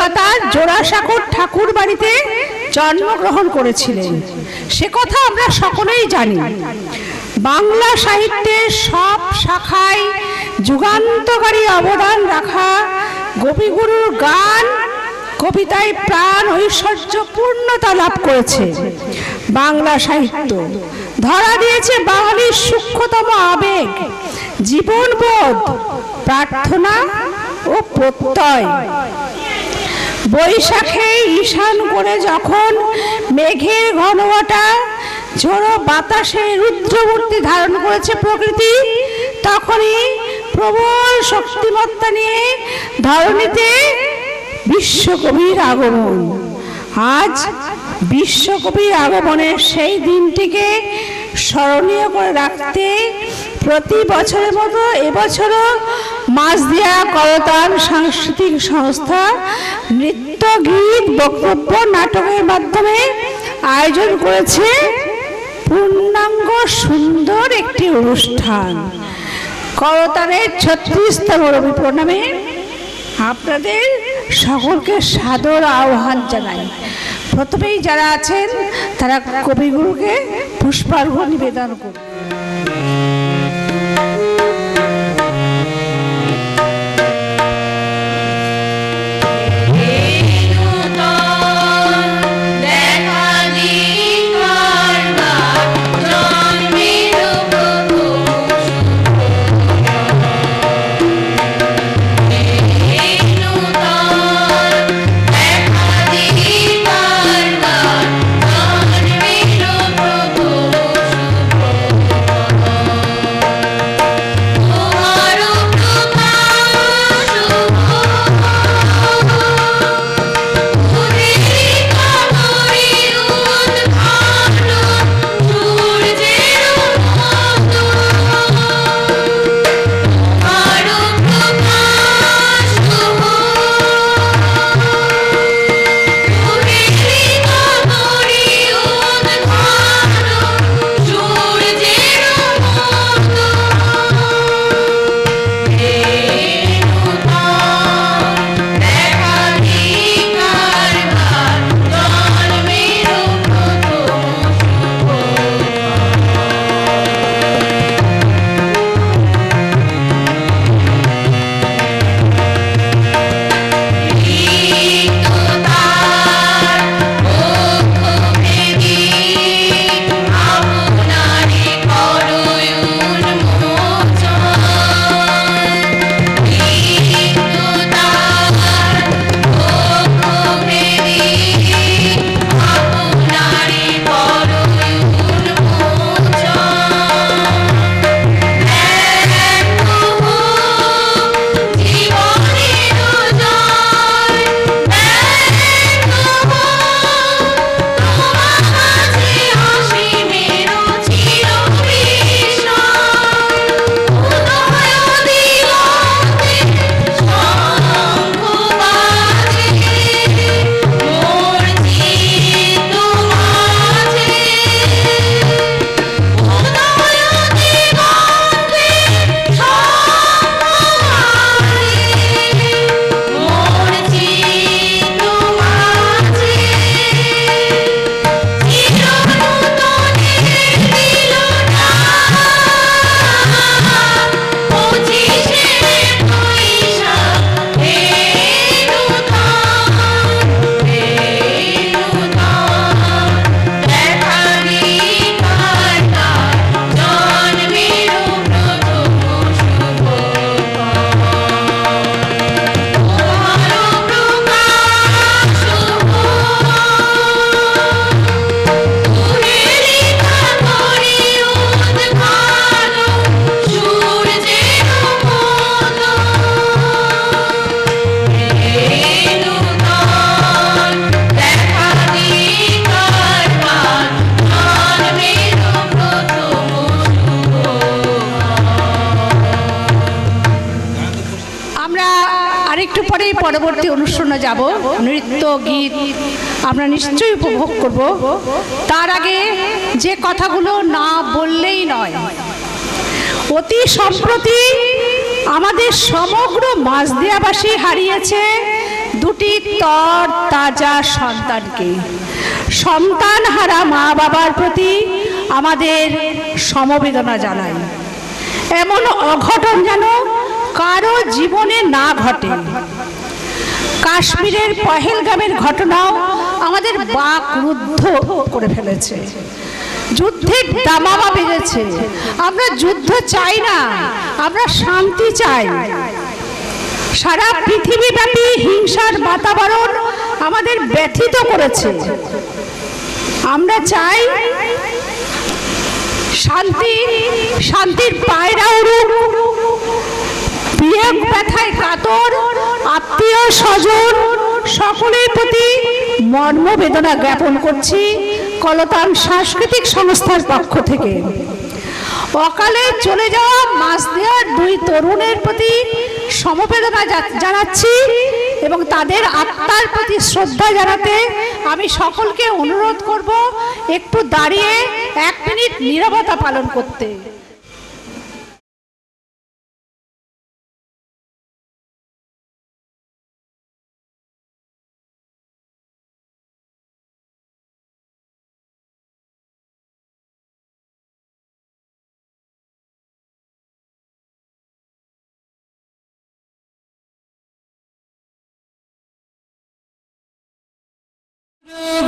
কলকাতার জোড়াসাঁকোর ঠাকুর বাড়িতে জন্মগ্রহণ করেছিলেন, সে কথা আমরা সকলেই জানি। বাংলা সাহিত্যের সব শাখায় যুগান্তকারী অবদান রাখা গোপীগুরুর গান কবিতায় প্রাণ ঐশ্বর্য পূর্ণতা লাভ করেছে। বাংলা সাহিত্য ধরা দিয়েছে বাঙালির সূক্ষ্মতম আবেগ, জীবনবোধ, প্রার্থনা ও প্রত্যয়। বৈশাখে ঈশান করে যখন মেঘের ঘনঘটা ঝোড়ো বাতাসে রুদ্রমূর্তি ধারণ করেছে প্রকৃতি, তখনই প্রবল শক্তিমত্তা নিয়ে ধরণীতে বিশ্বকবির আগমন। আজ বিশ্বকবির আগমনের সেই দিনটিকে স্মরণীয় করে রাখতে প্রতি বছরের মতো এবছরও মাঝদিয়া করতাল সাংস্কৃতিক সংস্থা নৃত্য, গীত, বক্তব্য, নাটকের মাধ্যমে আয়োজন করেছে পূর্ণাঙ্গ সুন্দর একটি অনুষ্ঠান। করতালের 36তম রবি প্রণামে আপনাদের সকলকে সাদর আহ্বান জানাই। প্রথমেই যারা আছেন তারা কবিগুরুকে পুষ্পার্ঘ্য নিবেদন করুন। পরবর্তী অনুষ্ঠানে যাব, নৃত্য গীত আমরা নিশ্চয়ই উপভোগ করব। তার আগে যে কথাগুলো না বললেই নয়, অতি সম্প্রতি আমাদের সমগ্র মাঝদিয়াবাসী হারিয়েছে দুটি তর তাজা সন্তানকে। সন্তানহারা মা বাবার প্রতি আমাদের সমবেদনা জানাই। এমন অঘটন যেন কারো জীবনে না ঘটে। কাশ্মীরের পহেলগামের ঘটনাও আমাদের বাক রুদ্ধ করে ফেলেছে। যুদ্ধের দামামা বেজেছে। আমরা যুদ্ধ চাই না, আমরা শান্তি চাই। সারা পৃথিবীব্যাপী হিংসার বাতাবরণ আমাদের ব্যথিত করেছে। আমরা চাই শান্তির পায়রা উড়ুক। বিয়োগ ব্যথায় কাতর আত্মীয় স্বজন সকলের প্রতি মর্মবেদনা জ্ঞাপন করছি কলতান সাংস্কৃতিক সংস্থার পক্ষ থেকে। অকালে চলে যাওয়া মাসদিয়ার দুই তরুণের প্রতি সমবেদনা জানাচ্ছি এবং তাদের আত্মার প্রতি শ্রদ্ধা জানাতে আমি সকলকে অনুরোধ করব একটু দাঁড়িয়ে 1 মিনিট নীরবতা পালন করতে।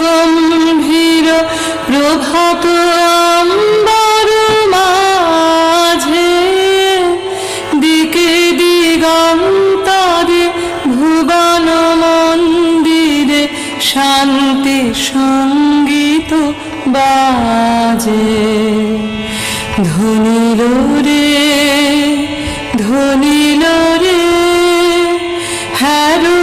গম্ভীর প্রভাত আম্বার মাঝে দিকে দিগন্তরে ভুবন মন্দিরে শান্তি সঙ্গীত বাজে। ধ্বনিল রে ধ্বনিল রে হ্যারো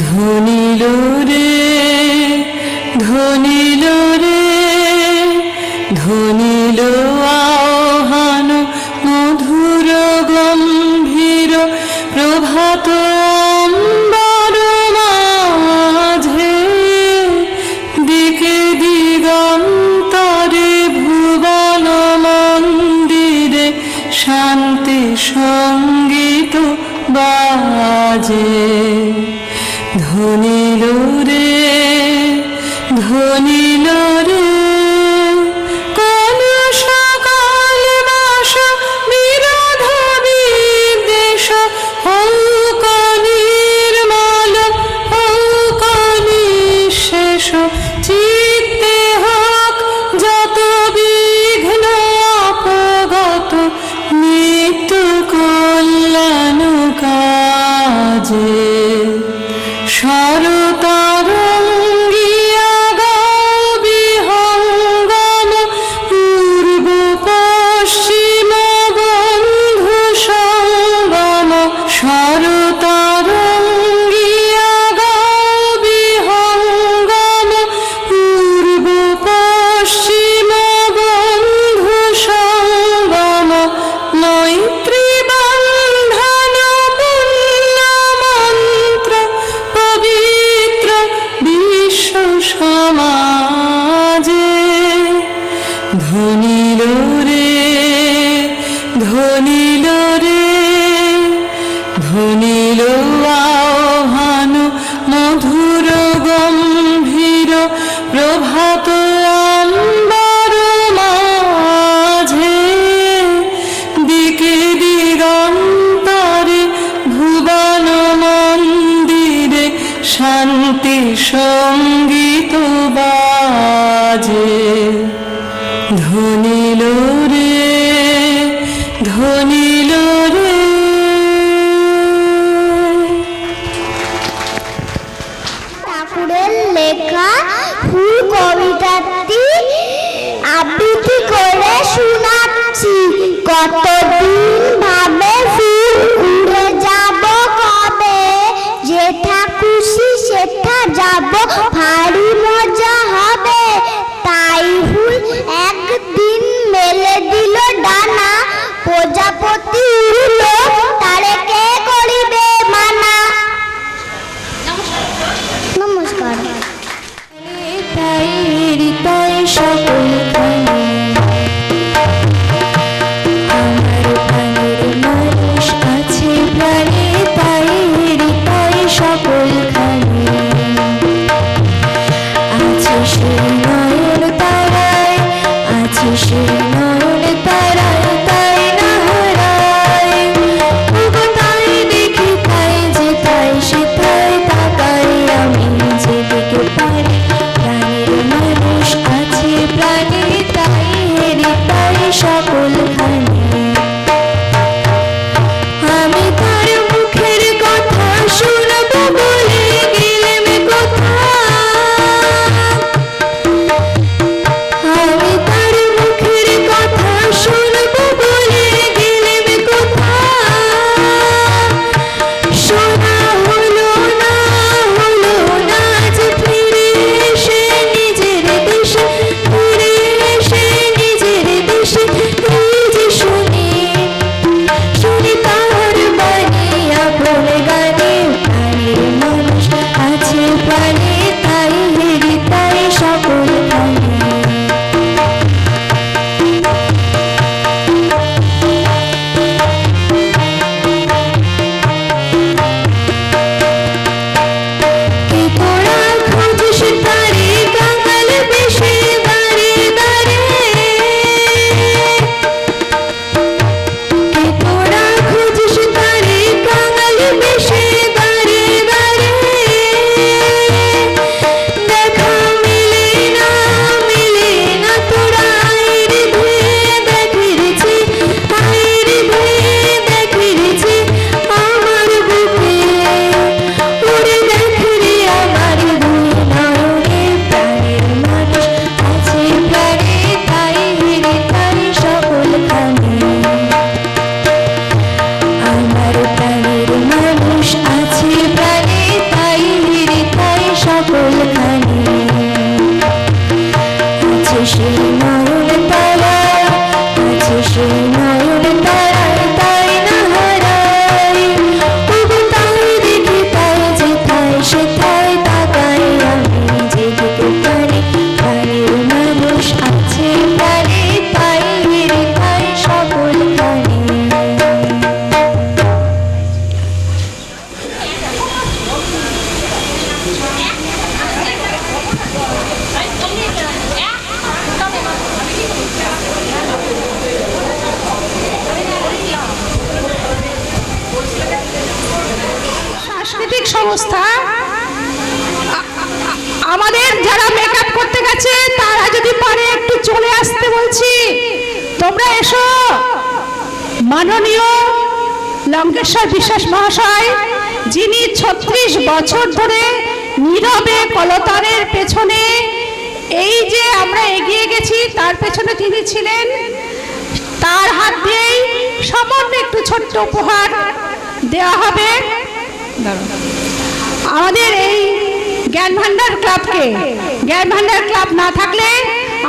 ধ্বনিল রে ধ্বনিল রে ধ্বনিল আহ্বান মধুর গম্ভীর প্রভাত আম্বার মাঝে দিকে দিগন্তরে ভুবন মন্দিরে শান্তি সঙ্গীত বাজে। ধ্বনিল রে ধ্বনিল রে সকাল বাস বিরোধ বিদ্বেষ হৌক নির্মল হৌক নিঃশেষ চিত্তে হোক যত বিঘ্ন অপগত নিত্য কল্যাণ কাজে। শরতরঙ্গিয়া গাও বিহঙ্গম পূর্ব পশ্চিম বন্ধু সঙ্গম। শরতরঙ্গিয়া গাও বিহঙ্গম পূর্ব পশ্চিম বন্ধু সঙ্গম। মৈত্রী সমাজে। ধ্বনিল রে ধ্বনিল রে ধ্বনিল আহ্বান মধুর গম্ভীর প্রভাত আম্বার মাঝে দিকে দিগন্তরে ভুবন মন্দিরে শান্তি সঙ্গীত বাজে। ধ্বনিল রে ধ্বনিল রে। ঠাকুরের লেখা ফুল কবিতাটি আবৃত্তি করে শোনাচ্ছি। কতদিন ভাবে যাব, ভারী মজা হবে। তাই ফুল একদিন মেলে দিল ডানা, প্রজাপতি উড়ল, তারে কে করিবে মানা। নমস্কার। তাই হৃদয় সকল আমার প্রাণের মানুষ আছে প্রাণে, তাই হৃদয় সকল আছে সে নয়ন তারায়, আছে সে নয়ন তারায়, তাই না হারায়। ওগো তাই দেখি তাই যে তাই সে তাই তাকাই আমি যেদিকে পারি। প্রাণের মানুষ আছে প্রাণে, তাই হৃদয় সকল আমি তার মুখের কথা শুনব বলে গেলেম কোথা, আমি তার মুখের কথা শুনব বলে গেলেম কোথা। শোনা হলো না যে ফিরে এসে নিজের দেশে, ফিরে এসে নিজের দেশে এই যে শুনি তার বাণী আপন গানে। প্রাণের মানুষ আছে প্রাণে, তাই হৃদয় সকল কে তোরা খুঁজিস তারে কাঙাল বেশে দাঁড়ে দাঁড়ে, কে তোরা খুঁজিস তারে কাঙাল বেশে দাঁড়ে দাঁড়ে। দেখা মিলে না তোরা আইর ধুয়ে দেখিরেছি, আইর ধুয়ে দেখিরেছি আমার বুকে। উড়ে দেখরে আমার দুই নয়নে, প্রাণের মানুষ আছে প্রাণে, তাই হৃদয় সকল আমার প্রাণের মানুষ আছে প্রাণে, তাই হৃদয় সকল আছে সে নয়ন তারা, আছে সে নয়ন তারায়, তাই না হারায়। ওগো তাই দেখি তাই যে তাই সে তাই তাকাই আমি যেদিকে পারি। প্রাণের মানুষ আছে প্রাণে, তাই হৃদয় সকল সাংস্কৃতিক সংস্থা আমাদের যারা মেকআপ করতে গেছে তারা যদি পারে একটু চলে আসতে বলছি। তোমরা এসো। মাননীয় লঙ্কেশ্বর বিশ্বাস মহাশয়, যিনি 36 বছর ধরে নীরবে কলতানের পেছনে, এই যে আমরা এগিয়ে গেছি তার পেছনে তিনি ছিলেন, তার হাত দিয়েই সামান্য একটু ছোট্ট উপহার দেওয়া হবে আমাদের এই জ্ঞান ভান্ডার ক্লাবকে। জ্ঞান ভান্ডার ক্লাব না থাকলে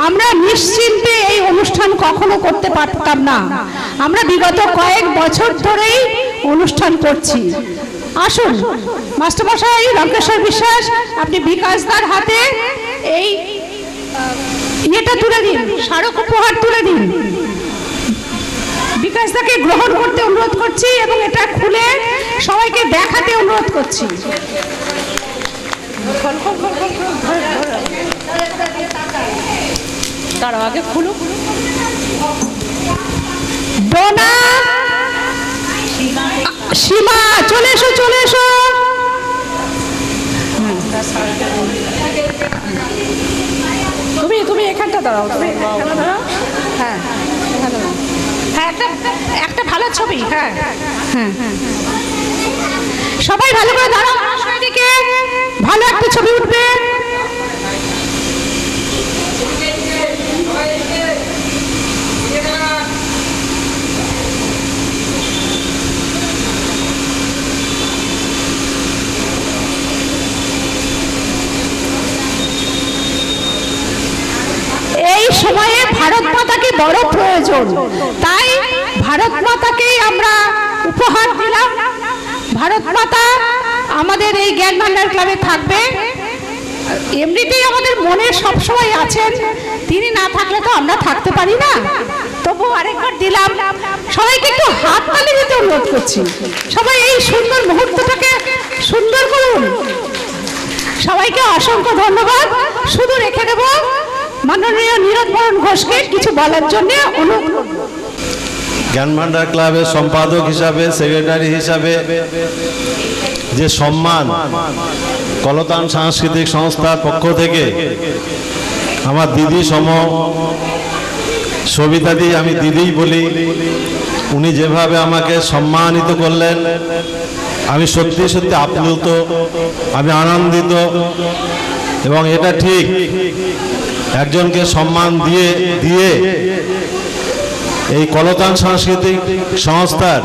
আমরা নিশ্চিন্তে এই অনুষ্ঠান কখনো করতে পারতাম না। আমরা বিগত কয়েক বছর ধরেই অনুষ্ঠান করছি। আসুন মাস্টারমশাই লঙ্কেশ্বর বিশ্বাস, আপনি বিকাশদার হাতে এই ইয়েটা তুলে দিন, স্মারক উপহার তুলে দিন। বিকাশদাকে গ্রহণ করতে অনুরোধ করছি এবং এটা খুলে সবাইকে দেখাতে অনুরোধ করছি। তার আগে খুলুক। ডোনা, সীমা, চলে এসো চলে এসো। তুমি এখানটা দাঁড়াও, তুমি এখানে দাঁড়াও। হ্যাঁ হ্যাঁ, একটা ভালো ছবি। হ্যাঁ হ্যাঁ হ্যাঁ, সবাই ভালো করে দাঁড়াও, দিকে ভালো একটা ছবি উঠবে। বড় প্রয়োজন। তাই ভারত মাতাকেই আমরা উপহার দিলাম। ভারত মাতা আমাদের এই জ্ঞান ভান্ডার ক্লাবে থাকবে, এমনিতেই আমাদের মনে সবসময় আছেন, তিনি না থাকলে তো আমরা থাকতে পারি না। তবু আরেকবার দিলাম, সবাইকে একটু হাত তালি দিতে অনুরোধ করছি। সবাই এই সুন্দর মুহূর্তটাকে সুন্দর করুন। সবাইকে অসংখ্য ধন্যবাদ। শুধু রেখে দেব মাননীয় নীরদবরণ ঘোষকে কিছু বলার জন্য অনুরোধ করব। জ্ঞান ভান্ডার ক্লাবের সম্পাদক হিসাবে, সেক্রেটারি হিসাবে যে সম্মান কলতান সাংস্কৃতিক সংস্থার পক্ষ থেকে আমার দিদি সম সবিতাদি, আমি দিদিই বলি, উনি যেভাবে আমাকে সম্মানিত করলেন, আমি সত্যি সত্যি আপ্লুত, আমি আনন্দিত। এবং এটা ঠিক, একজনকে সম্মান দিয়ে এই কলতান সাংস্কৃতিক সংস্থার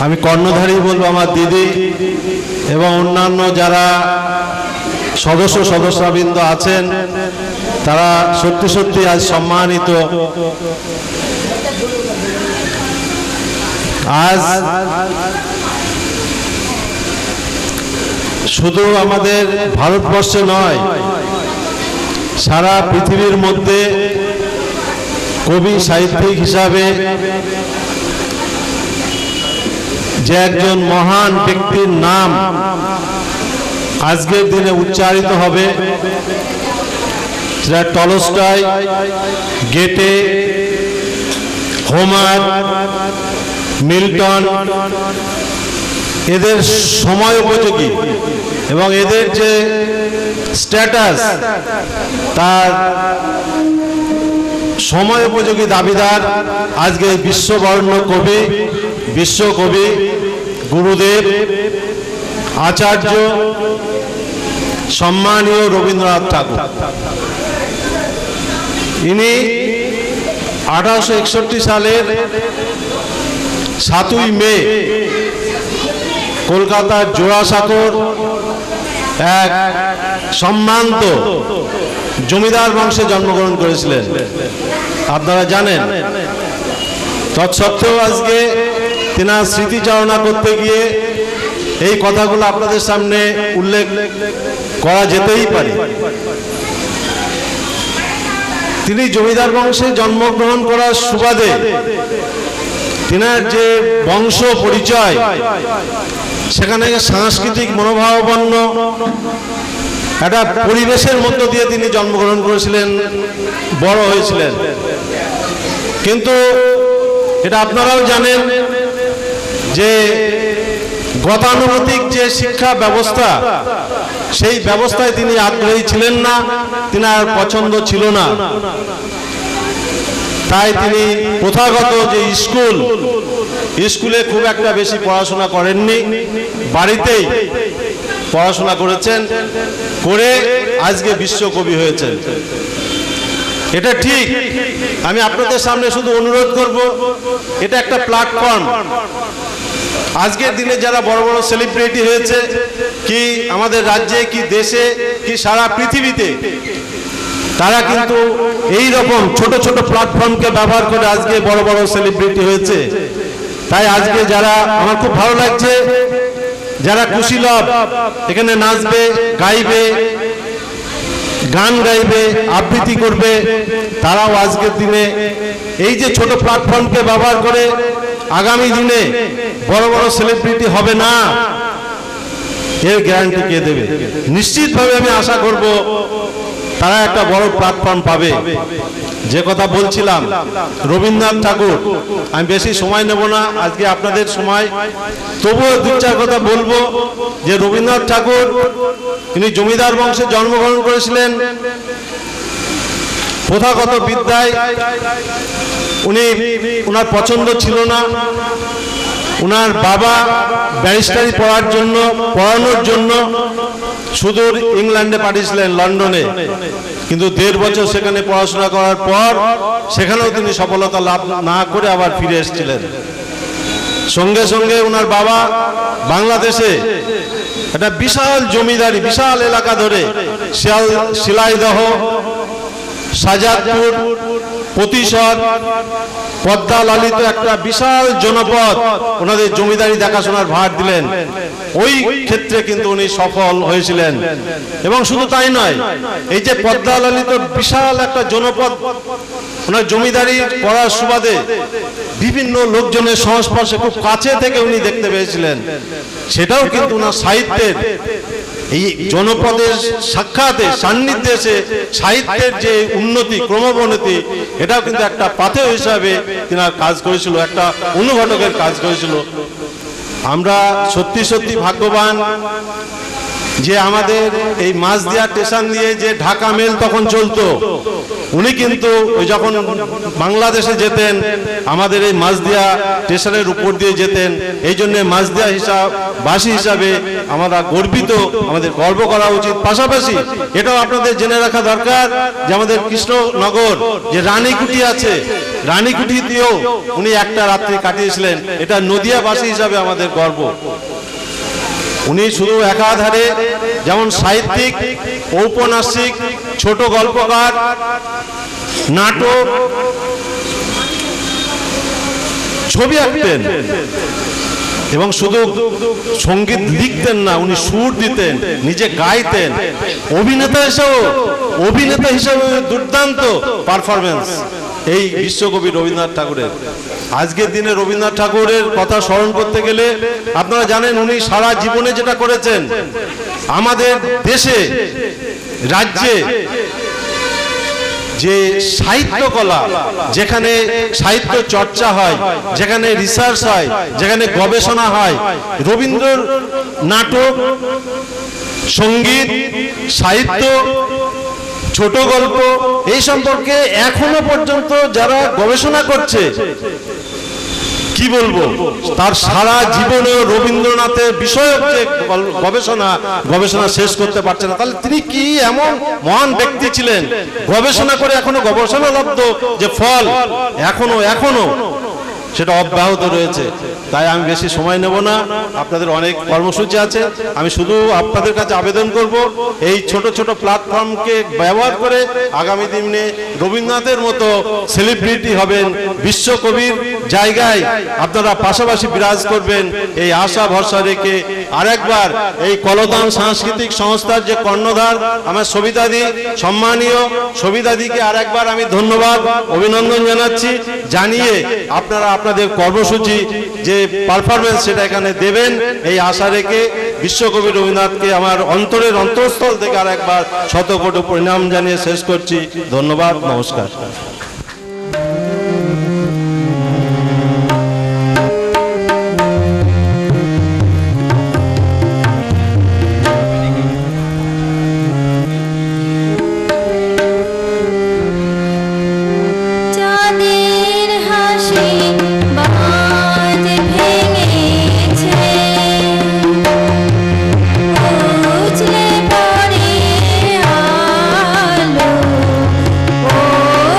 আমি কর্ণধারী বলবো আমার দিদি এবং অন্যান্য যারা সদস্যবৃন্দ আছেন, তারা সত্যি সত্যি আজ সম্মানিত। আজ শুধু আমাদের ভারতবর্ষে নয়, সারা পৃথিবীর মধ্যে কবি সাহিত্যিক হিসাবে যে একজন মহান ব্যক্তির নাম আজকের দিনে উচ্চারিত হবে, সেটা টলস্টয়, গেটে, হোমার, মিল্টন। এদের সময় উপযোগী এবং এদের যে স্ট্যাটাস, তার সময় উপযোগী দাবিদার আজকে বিশ্ববরেণ্য কবি, বিশ্বকবি গুরুদেব আচার্য সম্মানীয় রবীন্দ্রনাথ ঠাকুর। ইনি 1861 সালের 7ই মে কলকাতার জোড়াসাঁকোর এক সম্ভ্রান্ত জমিদার বংশে জন্মগ্রহণ করেছিলেন, আপনারা জানেন। তৎসত্ত্বেও আজকে তেনার স্মৃতিচারণা করতে গিয়ে এই কথাগুলো আপনাদের সামনে উল্লেখ করা যেতেই পারে। তিনি জমিদার বংশে জন্মগ্রহণ করার সুবাদে তেনার যে বংশ পরিচয়, সেখানে সাংস্কৃতিক মনোভাবাপন্ন একটা পরিবেশের মধ্য দিয়ে তিনি জন্মগ্রহণ করেছিলেন, বড় হয়েছিলেন। কিন্তু এটা আপনারাও জানেন যে গতানুগতিক যে শিক্ষা ব্যবস্থা, সেই ব্যবস্থায় তিনি আগ্রহী ছিলেন না, তিনার পছন্দ ছিল না। তাই তিনি প্রথাগত যে স্কুলে খুব একটা বেশি পড়াশোনা করেননি, বাড়িতেই পড়াশোনা করেছেন, করে আজকে বিশ্বকবি হয়েছেন। এটা ঠিক। আমি আপনাদের সামনে শুধু অনুরোধ করব, এটা একটা প্ল্যাটফর্ম। আজকের দিনে যারা বড় বড় সেলিব্রিটি হয়েছে, কি আমাদের রাজ্যে, কি দেশে, কি সারা পৃথিবীতে, তারা কিন্তু এই রকম ছোট ছোট প্ল্যাটফর্মকে ব্যবহার করে আজকে বড় বড় সেলিব্রিটি হয়েছে। তাই আজকে যারা, আমার খুব ভালো লাগছে, যারা কুশীলব এখানে নাচবে, গাইবে, গান গাইবে, আবৃত্তি করবে, তারাও আজকের দিনে এই যে ছোট প্ল্যাটফর্মকে ব্যবহার করে আগামী দিনে বড় বড় সেলিব্রিটি হবে না, এর গ্যারান্টি কে দেবে? নিশ্চিতভাবে আমি আশা করব তারা একটা বড় প্ল্যাটফর্ম পাবে। যে কথা বলছিলাম, রবীন্দ্রনাথ ঠাকুর, আমি বেশি সময় নেব না, আজকে আপনাদের সময়, তবুও দু চার কথা বলবো। যে রবীন্দ্রনাথ ঠাকুর, তিনি জমিদার বংশে জন্মগ্রহণ করেছিলেন। প্রথাগত বিদ্যায় উনার পছন্দ ছিল না। উনার বাবা ব্যারিস্টারি পড়ানোর জন্য সুদূর ইংল্যান্ডে পাঠিয়েছিলেন, লন্ডনে। কিন্তু 1.5 বছর সেখানে পড়াশোনা করার পর সেখানেও তিনি সফলতা লাভ না করে আবার ফিরে এসেছিলেন। সঙ্গে সঙ্গে উনার বাবা বাংলাদেশে একটা বিশাল জমিদারি, বিশাল এলাকা ধরে শিলাইদহ, সাজাদপুর প্রতিশোধ, পদ্মা লালিত একটা বিশাল জনপদ ওনাদের জমিদারি দেখাশোনার ভার দিলেন। ওই ক্ষেত্রে কিন্তু উনি সফল হয়েছিলেন। এবং শুধু তাই নয়, এই যে পদ্মা লালিত বিশাল একটা জনপদ ওনার জমিদারি করার সুবাদে বিভিন্ন লোকজনের সংস্পর্শে খুব কাছে থেকে উনি দেখতে পেয়েছিলেন। সেটাও কিন্তু ওনার সাহিত্যের এই জনপদের সাক্ষাতে সান্নিধ্যে এসে সাহিত্যের যে উন্নতি, ক্রমবর্ণতি, এটাও কিন্তু একটা পাথেয় হিসাবে তিনার কাজ করেছিল, একটা অনুঘটকের কাজ করেছিল। আমরা সত্যি সত্যি ভাগ্যবান যে আমাদের এই মাঝদিয়া স্টেশন দিয়ে যে ঢাকা মেল তখন চলতো, উনি কিন্তু ওই যখন বাংলাদেশে যেতেন আমাদের এই মাঝদিয়া স্টেশনের উপর দিয়ে যেতেন। এই জন্য মাঝদিয়া বাসী হিসাবে আমরা গর্বিত, আমাদের গর্ব করা উচিত। পাশাপাশি এটাও আপনাদের জেনে রাখা দরকার যে আমাদের কৃষ্ণনগর যে রানীকুটি আছে, রানীকুটিতেও উনি একটা রাত্রি কাটিয়েছিলেন। এটা নদিয়াবাসী হিসাবে আমাদের গর্ব। উনি শুধু একাধারে যেমন সাহিত্যিক, ঔপন্যাসিক, ছোট গল্পকার, নাটক, ছবি আঁকতেন এবং শুধু সঙ্গীত লিখতেন না, উনি সুর দিতেন, নিজে গাইতেন। অভিনেতা হিসেবে দুর্দান্ত পারফরমেন্স এই বিশ্বকবি রবীন্দ্রনাথ ঠাকুরের। আজকের দিনে রবীন্দ্রনাথ ঠাকুরের কথা স্মরণ করতে গেলে আপনারা জানেন উনি সারা জীবনে যেটা করেছেন, আমাদের দেশে রাজ্যে যে সাহিত্য কলা, যেখানে সাহিত্য চর্চা হয়, যেখানে রিসার্চ হয়, যেখানে গবেষণা হয়, রবীন্দ্র নাটক, সঙ্গীত, সাহিত্য, ছোট গল্প এই সম্পর্কে এখনো পর্যন্ত যারা গবেষণা করছে, কি বলবো, তার সারা জীবনে রবীন্দ্রনাথের বিষয়ক যে গবেষণা শেষ করতে পারছে না। তাহলে তিনি কি এমন মহান ব্যক্তি ছিলেন, গবেষণা করে এখনো গবেষণালব্ধ যে ফল এখনো সেটা অব্যাহত রয়েছে। তাই আমি বেশি সময় নেব না, আপনাদের অনেক কর্মসূচি আছে। আমি শুধু আপনাদের কাছে আবেদন করব, এই ছোট ছোট প্ল্যাটফর্মকে ব্যবহার করে আগামী দিনে রবীন্দ্রনাথের মতো সেলিব্রিটি হবেন, বিশ্বকবির জায়গায় আপনারা পাশাপাশি বিরাজ করবেন, এই আশা ভরসা রেখে আরেকবার এই কলতান সাংস্কৃতিক সংস্থার যে কর্ণধার আমার সবিতাদি, সম্মানীয় সবিতাদিকে আরেকবার আমি ধন্যবাদ, অভিনন্দন জানাচ্ছি। জানিয়ে আপনারা আপনাদের কর্মসূচি যে পারফরমেন্স সেটা এখানে দেবেন এই আশা রেখে বিশ্বকবি রবীন্দ্রনাথকে আমার অন্তরের অন্তঃস্থল থেকে আরেকবার শতকোটি প্রণাম জানিয়ে শেষ করছি। ধন্যবাদ, নমস্কার।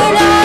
ওরা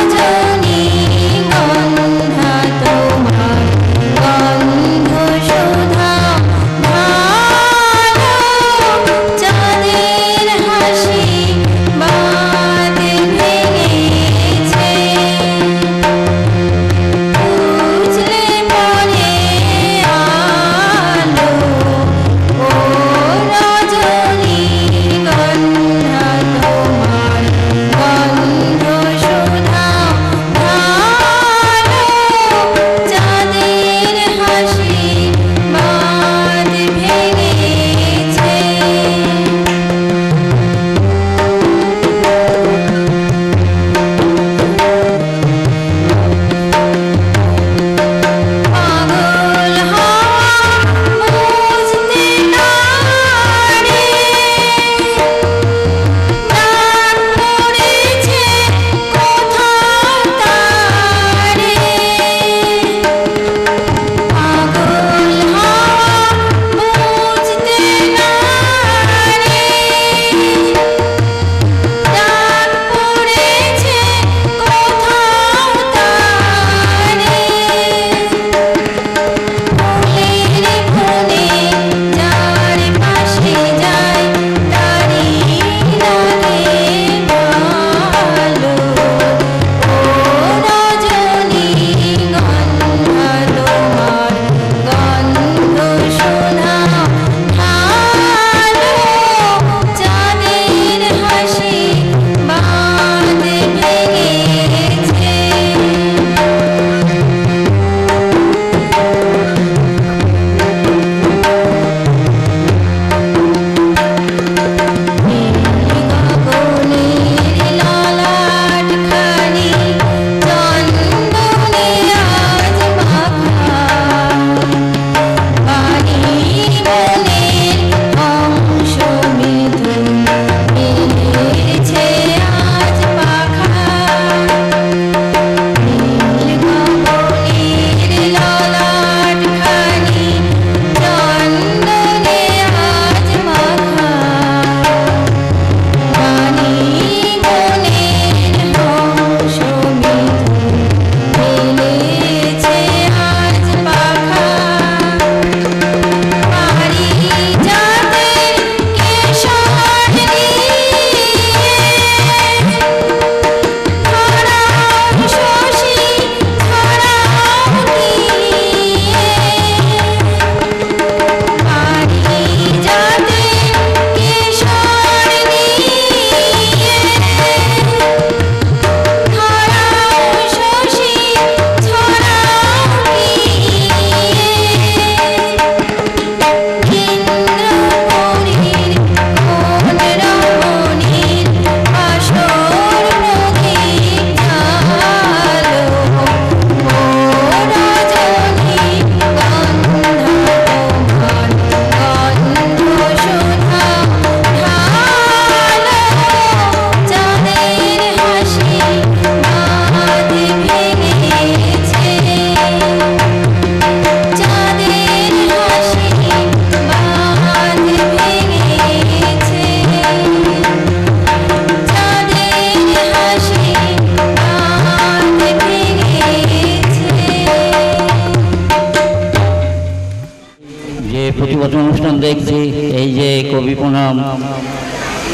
প্রণাম।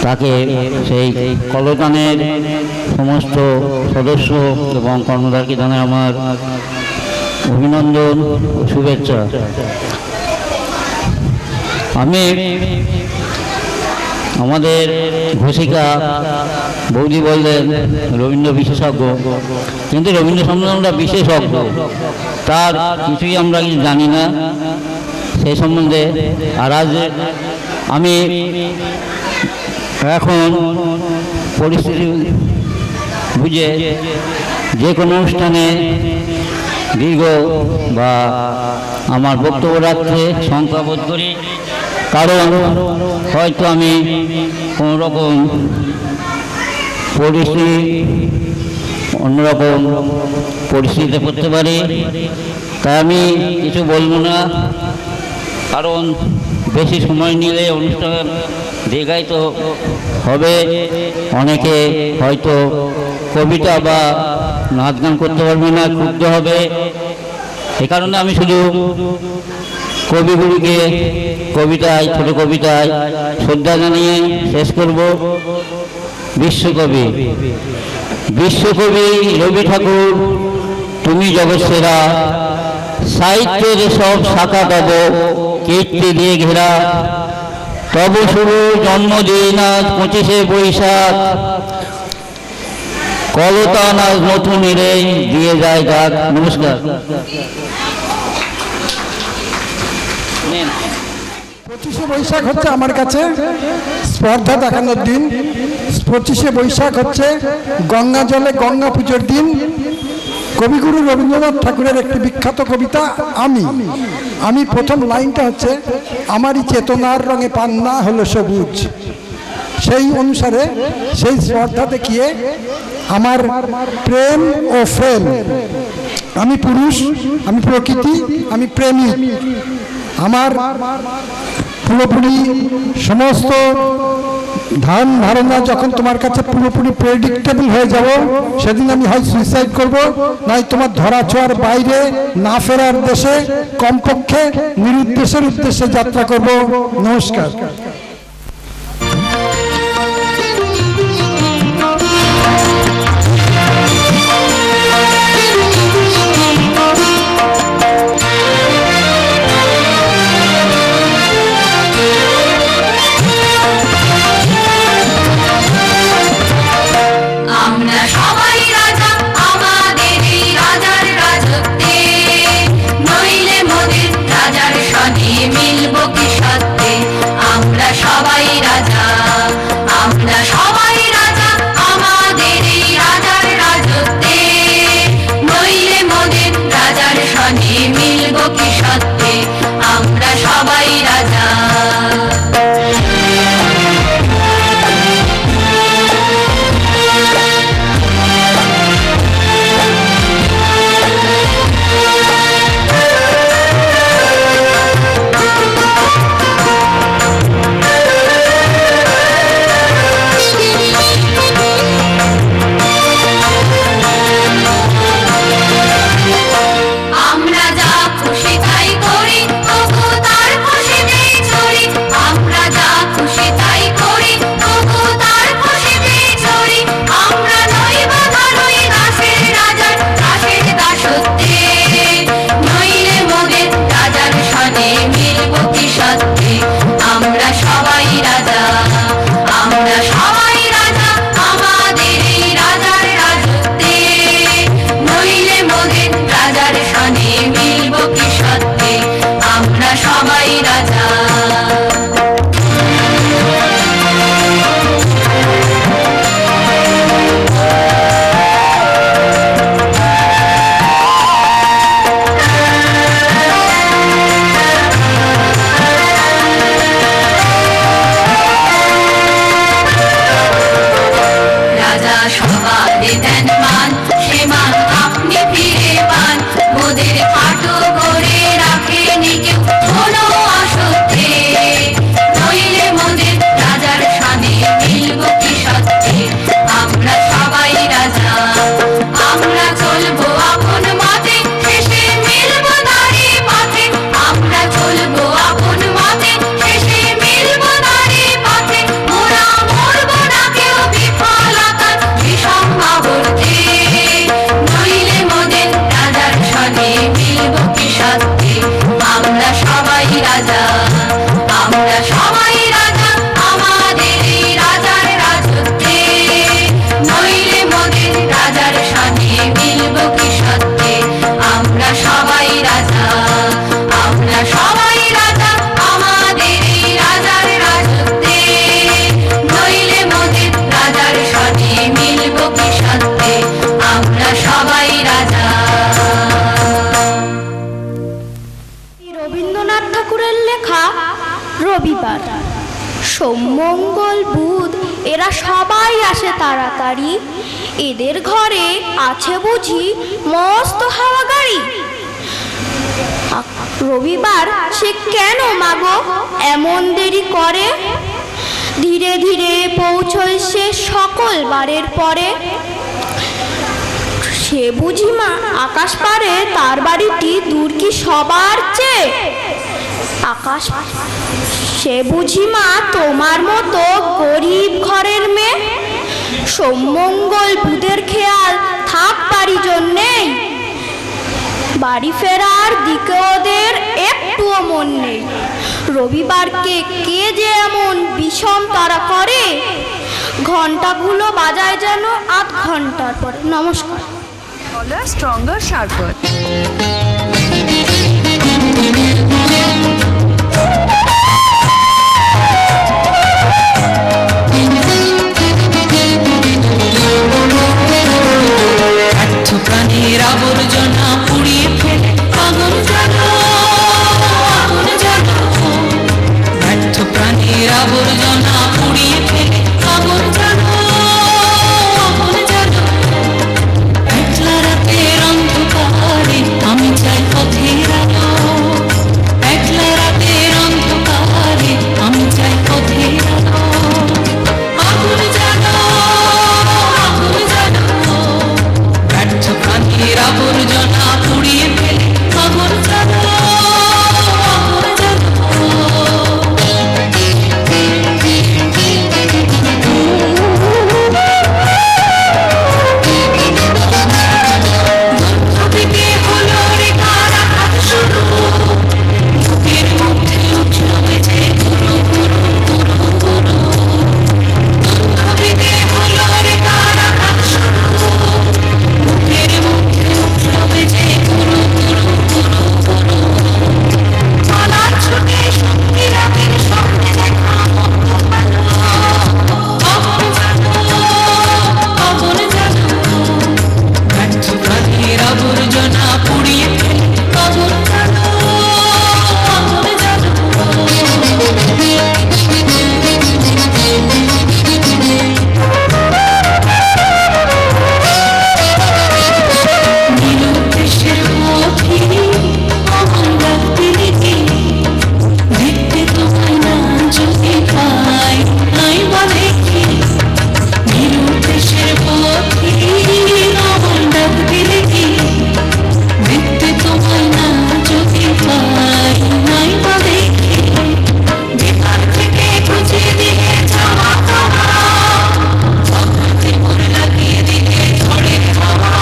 তাকে সেই কলতানের সমস্ত সদস্য এবং কর্মধারকে জানাই আমার অভিনন্দন ও শুভেচ্ছা। আমি আমাদের ঘোষিকা বৌদি বললেন রবীন্দ্র বিশেষজ্ঞ, কিন্তু রবীন্দ্র সম্বন্ধে আমরা বিশেষজ্ঞ তার কিছুই আমরা জানি না সেই সম্বন্ধে। আর আজ আমি এখন পরিস্থিতি বুঝে যে কোনো অনুষ্ঠানে দীর্ঘ বা আমার বক্তব্য রাখতে সংখ্যাবোধ করি, কারণ হয়তো আমি কোনো রকম পরিস্থিতি অন্যরকম পরিস্থিতিতে পড়তে পারি, তাই আমি কিছু বলবো না। কারণ বেশি সময় নিলে অনুষ্ঠান দীর্ঘায়িত হবে, অনেকে হয়তো কবিতা বা নাচ গান করতে পারবে না, ক্ষুব্ধ হবে। এ কারণে আমি শুধু কবিগুলিকে কবিতায়, ছোট কবিতায় শ্রদ্ধা জানিয়ে শেষ করব। বিশ্বকবি রবি ঠাকুর, তুমি জগৎ সেরা, সাহিত্যের সব শাখা তব কীর্তি দিয়ে ঘেরা, তব শুরু জন্মদিন আজ 25শে বৈশাখ, কলতান আজ নতুন এরে দিয়ে যায় ডাক। নমস্কার। 25শে বৈশাখ হচ্ছে আমার কাছে স্পর্ধা দেখানোর দিন। 25শে বৈশাখ হচ্ছে গঙ্গা জলে গঙ্গা পুজোর দিন। কবিগুরু রবীন্দ্রনাথ ঠাকুরের একটি বিখ্যাত কবিতা আমি প্রথম লাইনটা হচ্ছে, আমারই চেতনার রঙে পান্না হলো সবুজ। সেই অনুসারে সেই শ্রদ্ধা দেখিয়ে আমার প্রেম ও ফ্রেম, আমি পুরুষ, আমি প্রকৃতি, আমি প্রেমী, আমার পুরোপুরি সমস্ত ধ্যান ধারণা যখন তোমার কাছে পুরোপুরি প্রেডিক্টেবল হয়ে যাব, সেদিন আমি হয় সুইসাইড করব, নয় তোমার ধরা ছোঁয়ার বাইরে না ফেরার দেশে কমপক্ষে নিরুদ্দেশের উদ্দেশ্যে যাত্রা করব। নমস্কার। মিলব কি সত্যি আমরা মঙ্গল বুধ এরা সবাই আসে তাড়াতাড়ি, এদের ঘরে আছে বুঝি মস্ত হাওয়া গাড়ি। রবিবার সে কেন মাগো এমন দেরি করে, ধীরে ধীরে পৌঁছয় সে সকল বারের পরে। সে বুঝি মা আকাশ পারে তার বাড়িটি দূর কি সবার চেয়ে, আকাশ সে বুঝি মা তোমার মতো গরিব ঘরের মেয়ে, সোমমঙ্গল বুধের খেয়াল থাক বাড়ি জন্যেই, বাড়ি ফেরার দিকে ওদের একটুও মন নেই। রবিবারকে কে যে এমন বিষম তারা করে, ঘন্টাগুলো বাজায় যেন 8 ঘন্টার পরে। নমস্কার। Stronger, sharper. প্রাণের আবর্জনা পুড়িয়ে ফেলে আগুন জ্বালো, আগুন জ্বালো। ব্যর্থ প্রাণের আবর্জনা পুড়িয়ে ফেলে আগুন জ্বালো, আগুন জ্বালো। একলা রাতের অন্ধকারে আমি চাই পথের আলো, একলা রাতের অন্ধকারে আমি চাই পথের আলো। আগুন জ্বালো, আগুন জ্বালো। ব্যর্থ প্রাণের আবর্জনা পুড়িয়ে ফেলে আগুন জ্বালো, আগুন জ্বালো। দুর্ভাগ্যে হলো রে কারা হাত শুরু, বুকের মধ্যে উঠল বেজে গুরু গুরু গুরু গুরু। দুর্ভাগ্যে হলো রে কারা হাত শুরু, বুকের মধ্যে উঠল বেজে গুরু গুরু গুরু গুরু। পালার ছুটে সত্যি রাতের স্বপ্নে দেখা মন্দ ভালো, আগুন জ্বালো, আগুন জ্বালো। ব্যর্থ প্রাণের আবর্জনা পুড়িয়ে ফেলে আগুন জ্বালো, আগুন জ্বালো। নিরুদ্দেশের পথে আগুন রাখতে লিখে, দেখতে তোমায় না যদি পাই নাই বলে কি। নিরুদ্দেশের পথে আগুন রাখতে লিখে, দেখতে তোমায় না যদি পাই নাই বলে কি। বিকাল থেকে খুঁজে দিয়ে যাওয়া তোমা, চক্রান্তে মনে লাগিয়ে দিয়ে ঝড়ে হাওয়া।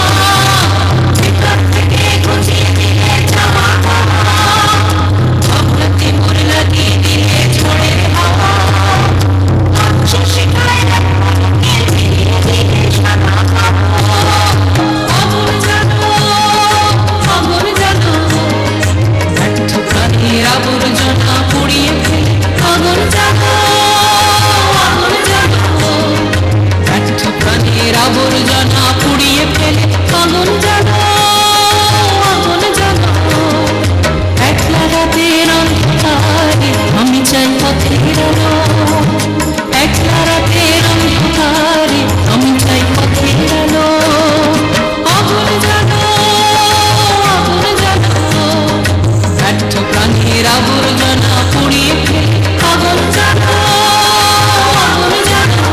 বিকাল থেকে খুঁজে দিয়ে যাওয়া তোমা, চক্রান্তে মনে লাগিয়ে দিয়ে ঝড়ে হাওয়া। আচ্ছ শিখায় রাখতে ধীরে ধীরে সাদা কালো, আগুন জ্বালো, আগুন জ্বালো। ব্যর্থ প্রাণের আবর্জনা পুড়িয়ে ফেলে আগুন জ্বালো, আগুন জ্বালো। ব্যর্থ প্রাণের আবর্জনা পুড়িয়ে ফেলে আগুন জ্বালো, আগুন জ্বালো। একলা রাতের অন্ধকারে আমি চাই পথের আলো, একলা রাতের অন্ধকারে আমি চাই পথের আলো। আগুন জ্বালো, আগুন জ্বালো। ব্যর্থ প্রাণের আবর্জনা পুড়িয়ে ফেলে আগুন জ্বালো, আগুন জ্বালো।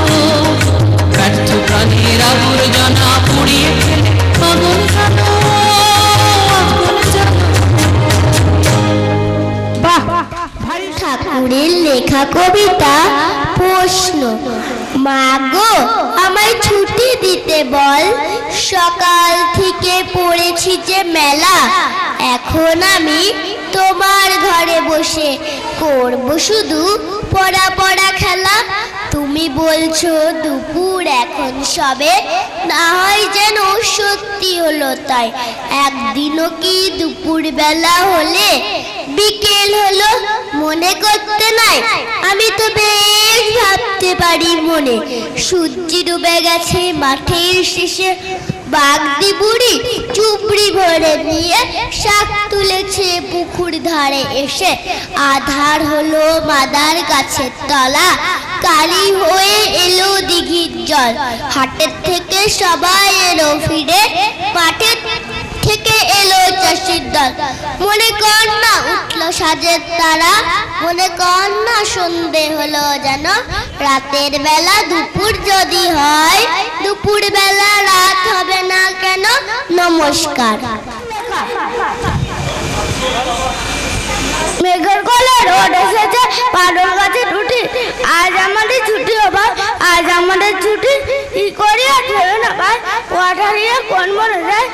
ব্যর্থ প্রাণের আবর্জনা পুড়িয়ে ফেলে আগুন জ্বালো, আগুন জ্বালো। বাহ, ঠাকুরের লেখা কবিতা। প্রশ্ন, মা গো আমায় ছুটি দিতে বল, সকাল থেকে পড়েছি যে মেলা, এখন আমি তোমার ঘরে বসে করব শুধু পড়া পড়া খেলা। তুমি বলছো দুপুর এখন সবে, না হয় যেন সত্যি হলো তাই। একদিনও কি দুপুর বেলা হলে বিকেল হলো মনে করতে নাই? আমি তো বেশ ভাবতে পারি মনে, সূর্য ডুবে গেছে মাঠের শেষে, বাগদি বুড়ি চুবড়ি ভরে নিয়ে শাক তুলেছে পুকুর ধারে এসে। আধার হলো মাদার গাছের তলা, কালি হয়ে এলো দিঘির জল, হাটের থেকে সবাই এলো ফিরে, মাঠের থেকে এলো চাষির দল। মনে কর না উঠলো সাজের তারা, মনে কর না সন্ধে হলো যেন, রাতের বেলা দুপুর যদি হয়, দুপুর বেলা রাত হবে না কেন? নমস্কার। মেঘের কোলে রোদ এসেছে, পাগল গাছে টুটি, আজ আমাদের ছুটি হবে, আজ আমাদের ছুটি, কি করি আর ভেবে না পাই, ওয়াটারিয়ে কোন বলে যায়,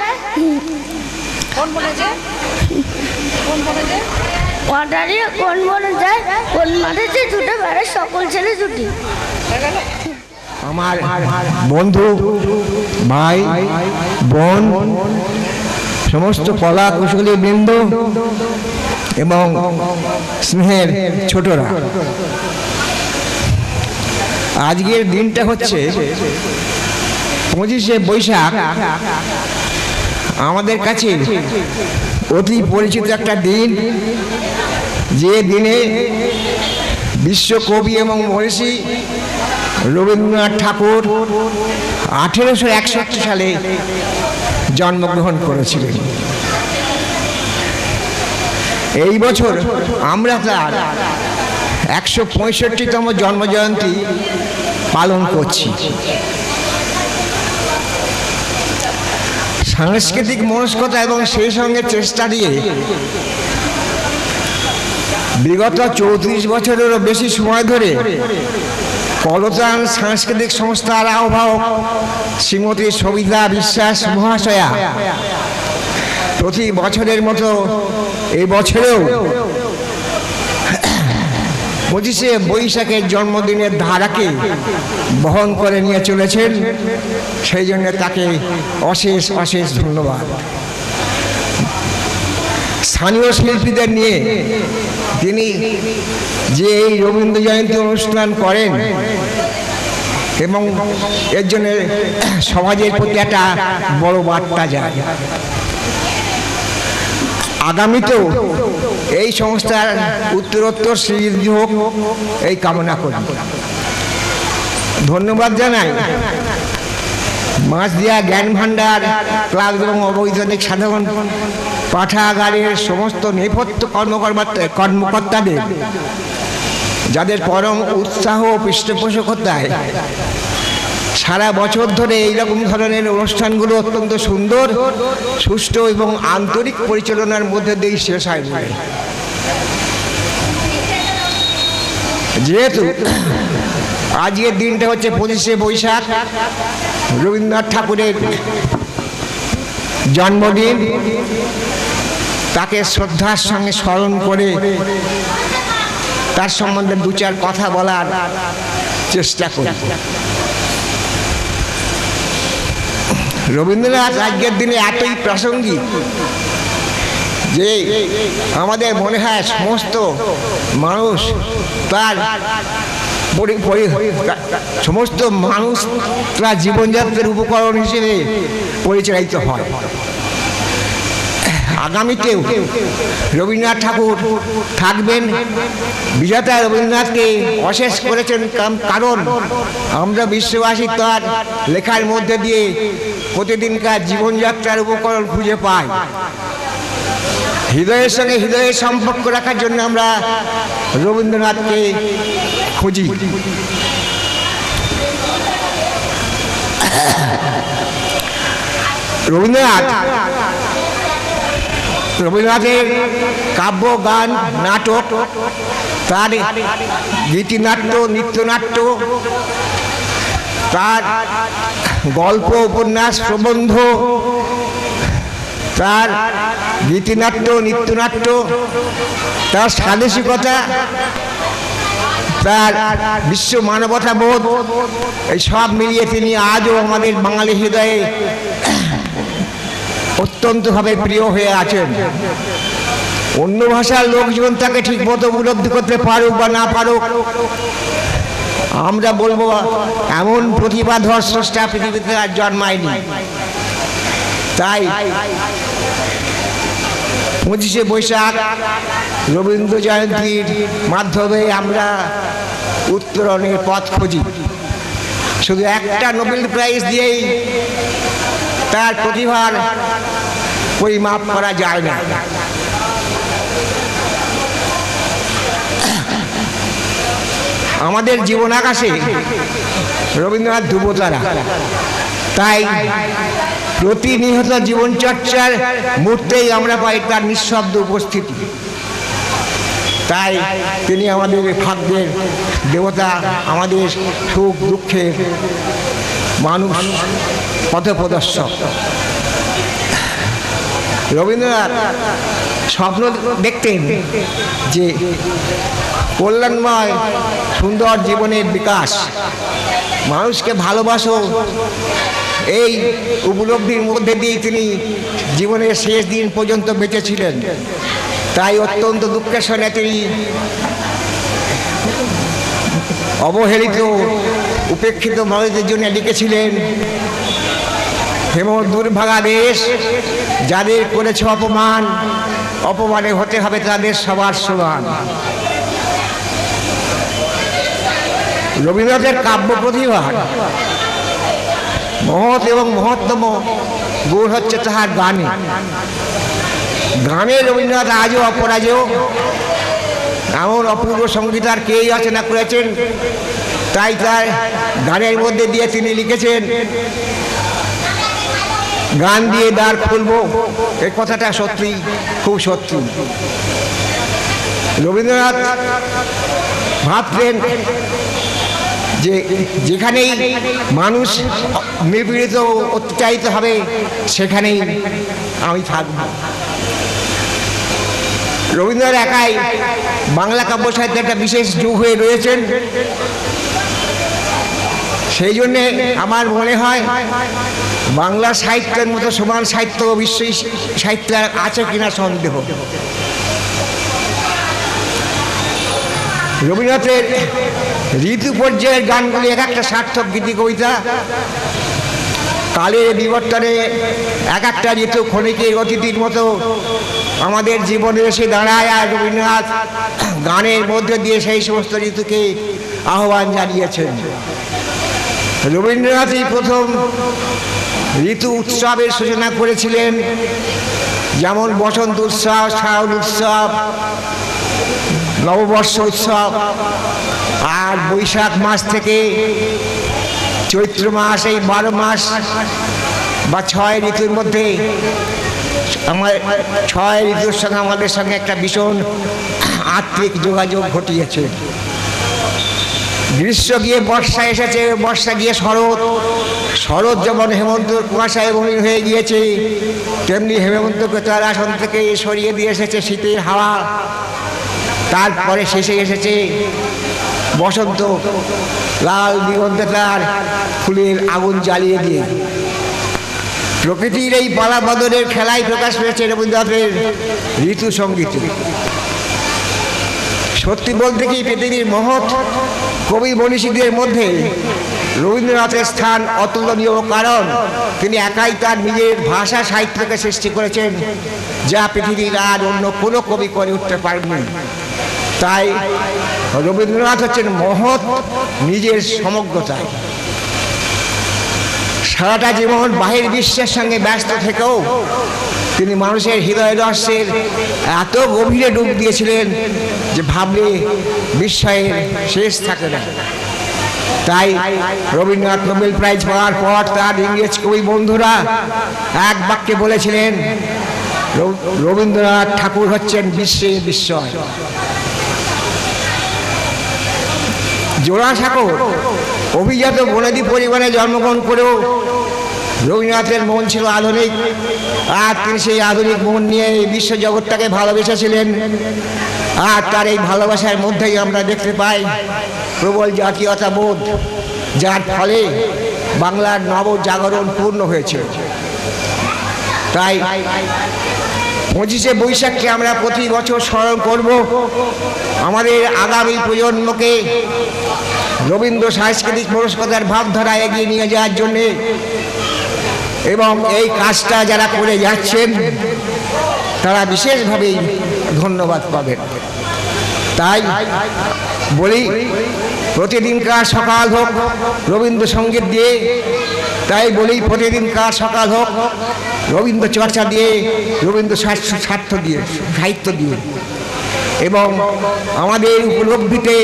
ওয়াটারিয়ে কোন বলে যায়, কোন মাঠে যে ছুটে বেড়ে সকল ছেলে ছুটি। আমার বন্ধু, ভাই, বোন, সমস্ত কলা কুশলী বৃন্দ এবং স্নেহের ছোটরা, আজকের দিনটা হচ্ছে 25শে বৈশাখ। আমাদের কাছে অতি পরিচিত একটা দিন, যে দিনে বিশ্বকবি এবং মনীষী রবীন্দ্রনাথ ঠাকুর 1861 সালে জন্মগ্রহণ করেছিলেন। এই বছর আমরা তার 165তম জন্মজয়ন্তী পালন করছি। সাংস্কৃতিক মনস্কতা এবং সেই সঙ্গে চেষ্টা দিয়ে বিগত 34 বছরেরও বেশি সময় ধরে কলতান সাংস্কৃতিক সংস্থার আহ্বায়ক শ্রীমতী সবিতা বিশ্বাস মহাশয়া প্রতি বছরের মতো এই বছরেও 25শে বৈশাখের জন্মদিনের ধারাকে বহন করে নিয়ে চলেছেন। সেই জন্য তাকে অশেষ অশেষ ধন্যবাদ। স্থানীয় শিল্পীদের নিয়ে তিনি যে এই রবীন্দ্র জয়ন্তী অনুষ্ঠান করেন এবং এর জন্য সমাজের প্রতি একটা বড় বার্তা যায়। আগামীতেও এই সংস্থার উত্তরোত্তর শ্রীবৃদ্ধি হোক এই কামনা করি। ধন্যবাদ জানাই মাছদিয়া জ্ঞান ভাণ্ডার ক্লাব এবং অবৈতনিক সাধারণ পাঠাগারের সমস্ত নেপথ্য কর্মকর্তাদের, যাদের পরম উৎসাহ ও পৃষ্ঠপোষকতায় সারা বছর ধরে এইরকম ধরনের অনুষ্ঠানগুলো অত্যন্ত সুন্দর, সুষ্ঠু এবং আন্তরিক পরিচালনার মধ্যে দিয়েই শেষ হয়। যেহেতু আজকের দিনটা হচ্ছে 25শে বৈশাখ, রবীন্দ্রনাথ ঠাকুরের জন্মদিন, তাকে শ্রদ্ধার সঙ্গে স্মরণ করে তার সম্বন্ধে দু চার কথা বলার চেষ্টা করি। রবীন্দ্রনাথ আজকের দিনে এতই প্রাসঙ্গিক যে আমাদের মনে হয় সমস্ত মানুষ তার সমস্ত মানুষ তার জীবনযাত্রার উপকরণ হিসেবে পরিচালিত হয়। আগামীতেও রবীন্দ্রনাথ ঠাকুর থাকবেন। বিধাতা রবীন্দ্রনাথকে অশেষ করেছেন, কারণ আমরা বিশ্ববাসী তার লেখার মধ্যে দিয়ে প্রতিদিনকার জীবনযাত্রার উপকরণ খুঁজে পাই। হৃদয়ের সঙ্গে হৃদয়ের সম্পর্ক রাখার জন্য আমরা রবীন্দ্রনাথকে খুঁজি। রবীন্দ্রনাথের কাব্য, গান, নাটক, তার গীতিনাট্য, নৃত্যনাট্য, তার গল্প, উপন্যাস, প্রবন্ধ, তার গীতিনাট্য, নৃত্যনাট্য, তার সাদেশিকতা, তার বিশ্ব মানবতা বোধ, এই সব মিলিয়ে তিনি আজও আমাদের বাঙালি হৃদয়ে অত্যন্তভাবে প্রিয় হয়ে আছেন। অন্য ভাষার লোকজন তাকে ঠিক মতো উপলব্ধি করতে পারুক বা না পারুক, আমরা বলবো এমন প্রতিভাধর স্রষ্টা পৃথিবীতে আর জন্মায়নি। তাই 25শে বৈশাখ রবীন্দ্র জয়ন্তীর মাধ্যমে আমরা উত্তরণের পথ খুঁজি। শুধু একটা নোবেল প্রাইজ দিয়েই তার প্রতিভার পরিমাপ করা যায় না। আমাদের জীবন আকাশে রবীন্দ্রনাথ ধ্রুবতারা, তাই প্রতিনিয়ত জীবনচর্চার মুহূর্তেই আমরা পাই তার নিঃশব্দ উপস্থিতি। তাই তিনি আমাদের ভাগ্যের দেবতা, আমাদের সুখ দুঃখের মানুষ, পথপ্রদর্শক। রবীন্দ্রনাথ স্বপ্ন দেখতেন যে কল্যাণময় সুন্দর জীবনের বিকাশ, মানুষকে ভালোবাসো, এই উপলব্ধির মধ্যে দিয়ে তিনি জীবনের শেষ দিন পর্যন্ত বেঁচেছিলেন। তাই অত্যন্ত দুঃখের সঙ্গে তিনি অবহেলিত উপেক্ষিত মানুষদের জন্য লিখেছিলেন, হেম দুর্ভাগা দেশ, যাদের করেছ অপমান, অপমানে হতে হবে তাদের সবার সমান। রবীন্দ্রনাথের কাব্য প্রতিভা মহৎ এবং মহত্তম গুণ হচ্ছে তাহার গানে। গানে রবীন্দ্রনাথ আজও অপরাজেয়। এমন অপূর্ব সঙ্গীত আর কেই রচনা করেছেন। তাই তার গানের মধ্যে দিয়ে তিনি লিখেছেন, গান দিয়ে দ্বার খুলবো, এই কথাটা সত্যি, খুব সত্যি। রবীন্দ্রনাথ ভাবতেন যে যেখানেই মানুষ নিপীড়িত অত্যাচারিত হবে সেখানেই আমি থাকব। রবীন্দ্রনাথ একাই বাংলা কাব্য সাহিত্যে একটা বিশেষ যুগ হয়ে রয়েছেন। সেই জন্যে আমার মনে হয় বাংলা সাহিত্যের মতো সমান সাহিত্য বিশ্ব সাহিত্য আছে কিনা সন্দেহ। রবীন্দ্রনাথের ঋতু পর্যায়ের গানগুলি এক একটা সার্থক গীতি কবিতা। কালের বিবর্তনে এক একটা ঋতু ক্ষণিকের অতিথির মতো আমাদের জীবনে এসে দাঁড়ায়, আর রবীন্দ্রনাথ গানের মধ্যে দিয়ে সেই সমস্ত ঋতুকে আহ্বান জানিয়েছেন। রবীন্দ্রনাথই প্রথম ঋতু উৎসবের সূচনা করেছিলেন, যেমন বসন্ত উৎসব, শ্রাবণ উৎসব, নববর্ষ উৎসব। আর বৈশাখ মাস থেকে চৈত্র মাস, এই 12 মাস বা 6 ঋতুর মধ্যে আমার 6 ঋতুর সঙ্গে আমাদের সঙ্গে একটা ভীষণ আত্মিক যোগাযোগ ঘটিয়েছে। গ্রীষ্ম গিয়ে বর্ষা এসেছে, বর্ষা গিয়ে শরৎ, শরৎ যেমন হেমন্ত কুয়াশায় মলিন হয়ে গিয়েছে, তেমনি হেমন্তকে তার আসন থেকে সরিয়ে দিয়ে এসেছে শীতের হাওয়া। তারপরে শেষে এসেছে বসন্ত, লাল দিগন্তে তার ফুলের আগুন জ্বালিয়ে দিয়ে। প্রকৃতির এই পালা বদলের খেলায় প্রকাশ পেয়েছে রবীন্দ্রনাথের ঋতু সঙ্গীতে। সত্যি বলতে কি, পৃথিবীর মহৎ কবি মনীষীদের মধ্যে রবীন্দ্রনাথের স্থান অতুলনীয়, কারণ তিনি একাই তার নিজের ভাষা সাহিত্যকে সৃষ্টি করেছেন, যা পৃথিবীর আর অন্য কোনো কবি করে উঠতে পারেননি। তাই রবীন্দ্রনাথ হচ্ছেন মহৎ নিজের সমগ্রতায়। সারাটা জীবন বাহির বিশ্বের সঙ্গে ব্যস্ত থেকেও তিনি মানুষের হৃদয় রহস্যের এত গভীরে ডুব দিয়েছিলেন যে ভাবলে বিস্ময়ের শেষ থাকে না। তাই রবীন্দ্রনাথ নোবেল প্রাইজ পাওয়ার পর তার ইংরেজ কবি বন্ধুরা এক বাক্যে বলেছিলেন, রবীন্দ্রনাথ ঠাকুর হচ্ছেন বিশ্বের বিস্ময়। জোড়াসাঁকো অভিজাত বনেদি পরিবারে জন্মগ্রহণ করেও রবীন্দ্রনাথের মন ছিল আধুনিক, আর তিনি সেই আধুনিক মন নিয়ে এই বিশ্বজগৎটাকে ভালোবেসেছিলেন। আর তার এই ভালোবাসার মধ্যেই আমরা দেখতে পাই প্রবল জাতীয়তাবোধ, যার ফলে বাংলার নবজাগরণ পূর্ণ হয়েছে। তাই 25শে বৈশাখকে আমরা প্রতি বছর স্মরণ করব আমাদের আগামী প্রজন্মকে রবীন্দ্র সাংস্কৃতিক মনস্কতার ভাবধারা এগিয়ে নিয়ে যাওয়ার জন্যে। এবং এই কাজটা যারা করে যাচ্ছেন তারা বিশেষভাবেই ধন্যবাদ পাবেন। তাই বলি, প্রতিদিনকার সকাল হোক রবীন্দ্রসঙ্গীত দিয়ে, তাই বলি প্রতিদিনকার সকাল হোক রবীন্দ্র চর্চা দিয়ে, রবীন্দ্র সাহিত্য দিয়ে, এবং আমাদের উপলব্ধিতে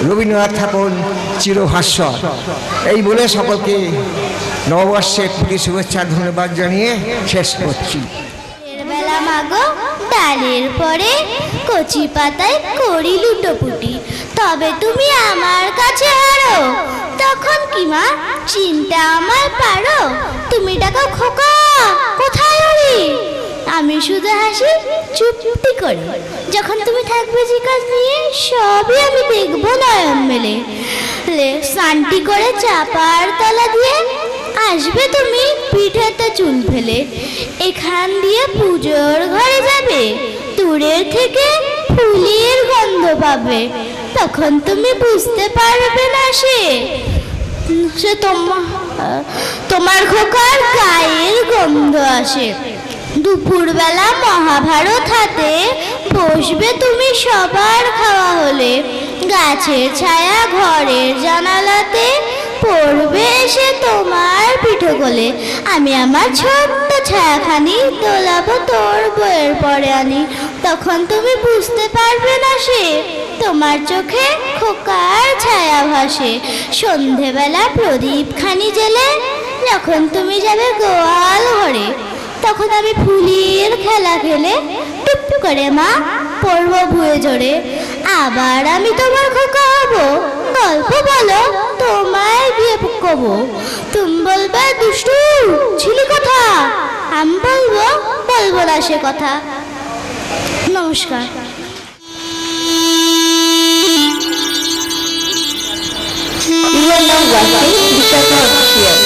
রবীন্দ্রনাথ ঠাকুর চিরভাস্বর। এই বলে সকলকে নববর্ষের প্রতি শুভেচ্ছা ধন্যবাদ জানিয়ে শেষ করছি। বেলা মাগো ডালের পরে কচি পাতায় করি লুটোপুটি, তবে তুমি আমার কাছে হারো, তখন কি মা চিনতে আমার পারো? তুমি ডাকো খোকা কোথায় ওরি, আমি শুধু হাসি চুপটি করে। যখন তুমি থাকবে যে কাজ নিয়ে সবই আমি দেখবো নয়ন মেলে। শান্তি করে চাপার তলা দিয়ে আসবে তুমি পিঠেতে চুল ফেলে, এখান দিয়ে পুজোর ঘরে যাবে, দূরের থেকে ফুলের গন্ধ পাবে, তখন তুমি বুঝতে পারবে না সে তোমার খোকার গায়ের গন্ধ আসে। দুপুরবেলা মহাভারত হাতে বসবে তুমি সবার খাওয়া হলে, গাছের ছায়া ঘরের জানালাতে পড়বে এসে তোমার পিঠে কোলে। আমি আমার ছোট্ট ছায়াখানি দোলাবো তোর বইয়ের পরে আনি, তখন তুমি বুঝতে পারবে না সে তোমার চোখে খোকার ছায়া ভাসে। সন্ধেবেলা প্রদীপ খানি জেলে যখন তুমি যাবে গোয়াল ঘরে, তখন আমি ফুলের খেলা খেলে টুপ করে মা পড়বো ভুয়ে জোরে। আবার আমি তোমার খোকা হবো, গল্প বলো তোমায় গিয়ে কবো, তুমি বলবে দুষ্টু ছিলি কথা, আমি বলবো না সে কথা। নমস্কার। You are now watching Vishaka Official.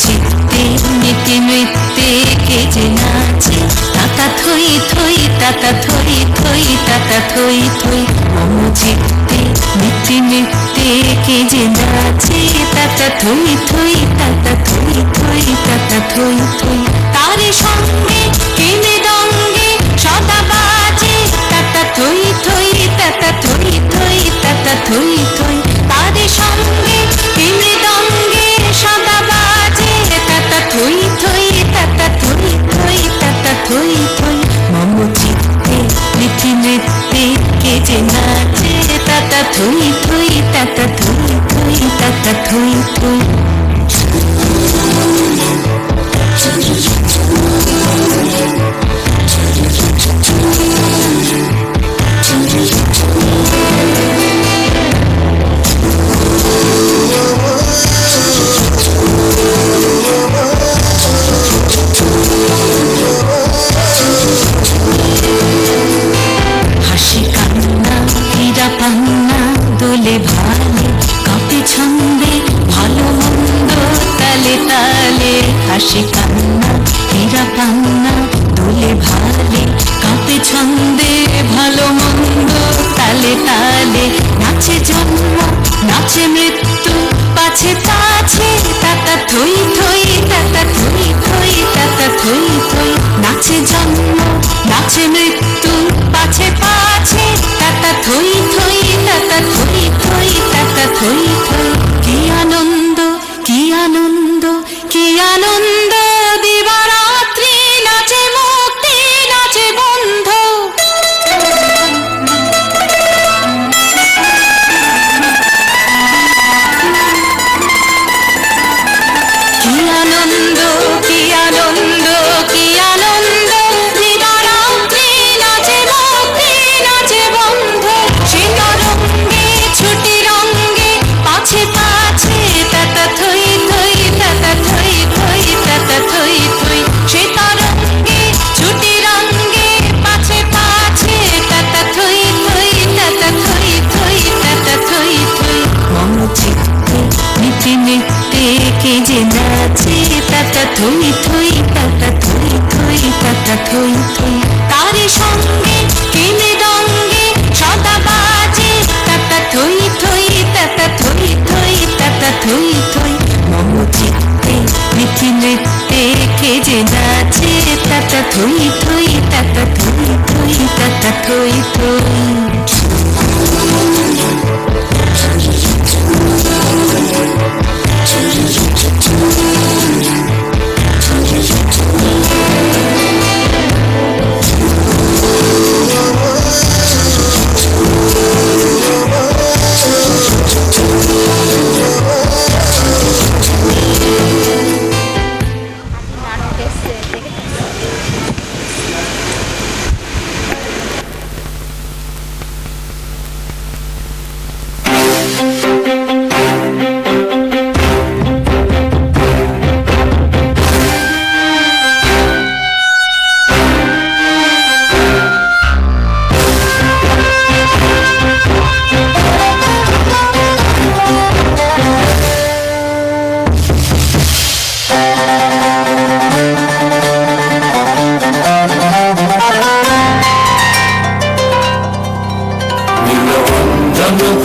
চিত্তে নিতে নৃত্যে কে যে নাচে, তাতা থই থই তাতা থই থই তাতা থই থই। মম চিত্তে নিতে নৃত্যে কে যে নাচে, তাতা থই থই তাতা থই থই তাতা থই থই। তারে সঙ্গে কেনে দঙ্গে সদা বাজে, তাতা থই থই তাতা থই থই তাতা থই থই। তারে সঙ্গে কেনে দঙ্গে সদা বাজে, তাতা থই থই তাতা থই থই তাতা থই থই। মম চিত্তে নিতে নৃত্যে কে যে নাচে, তাতা থই থই তাতা থই থই তাতা থই থই। তাতা থই থই তাতা থই থই।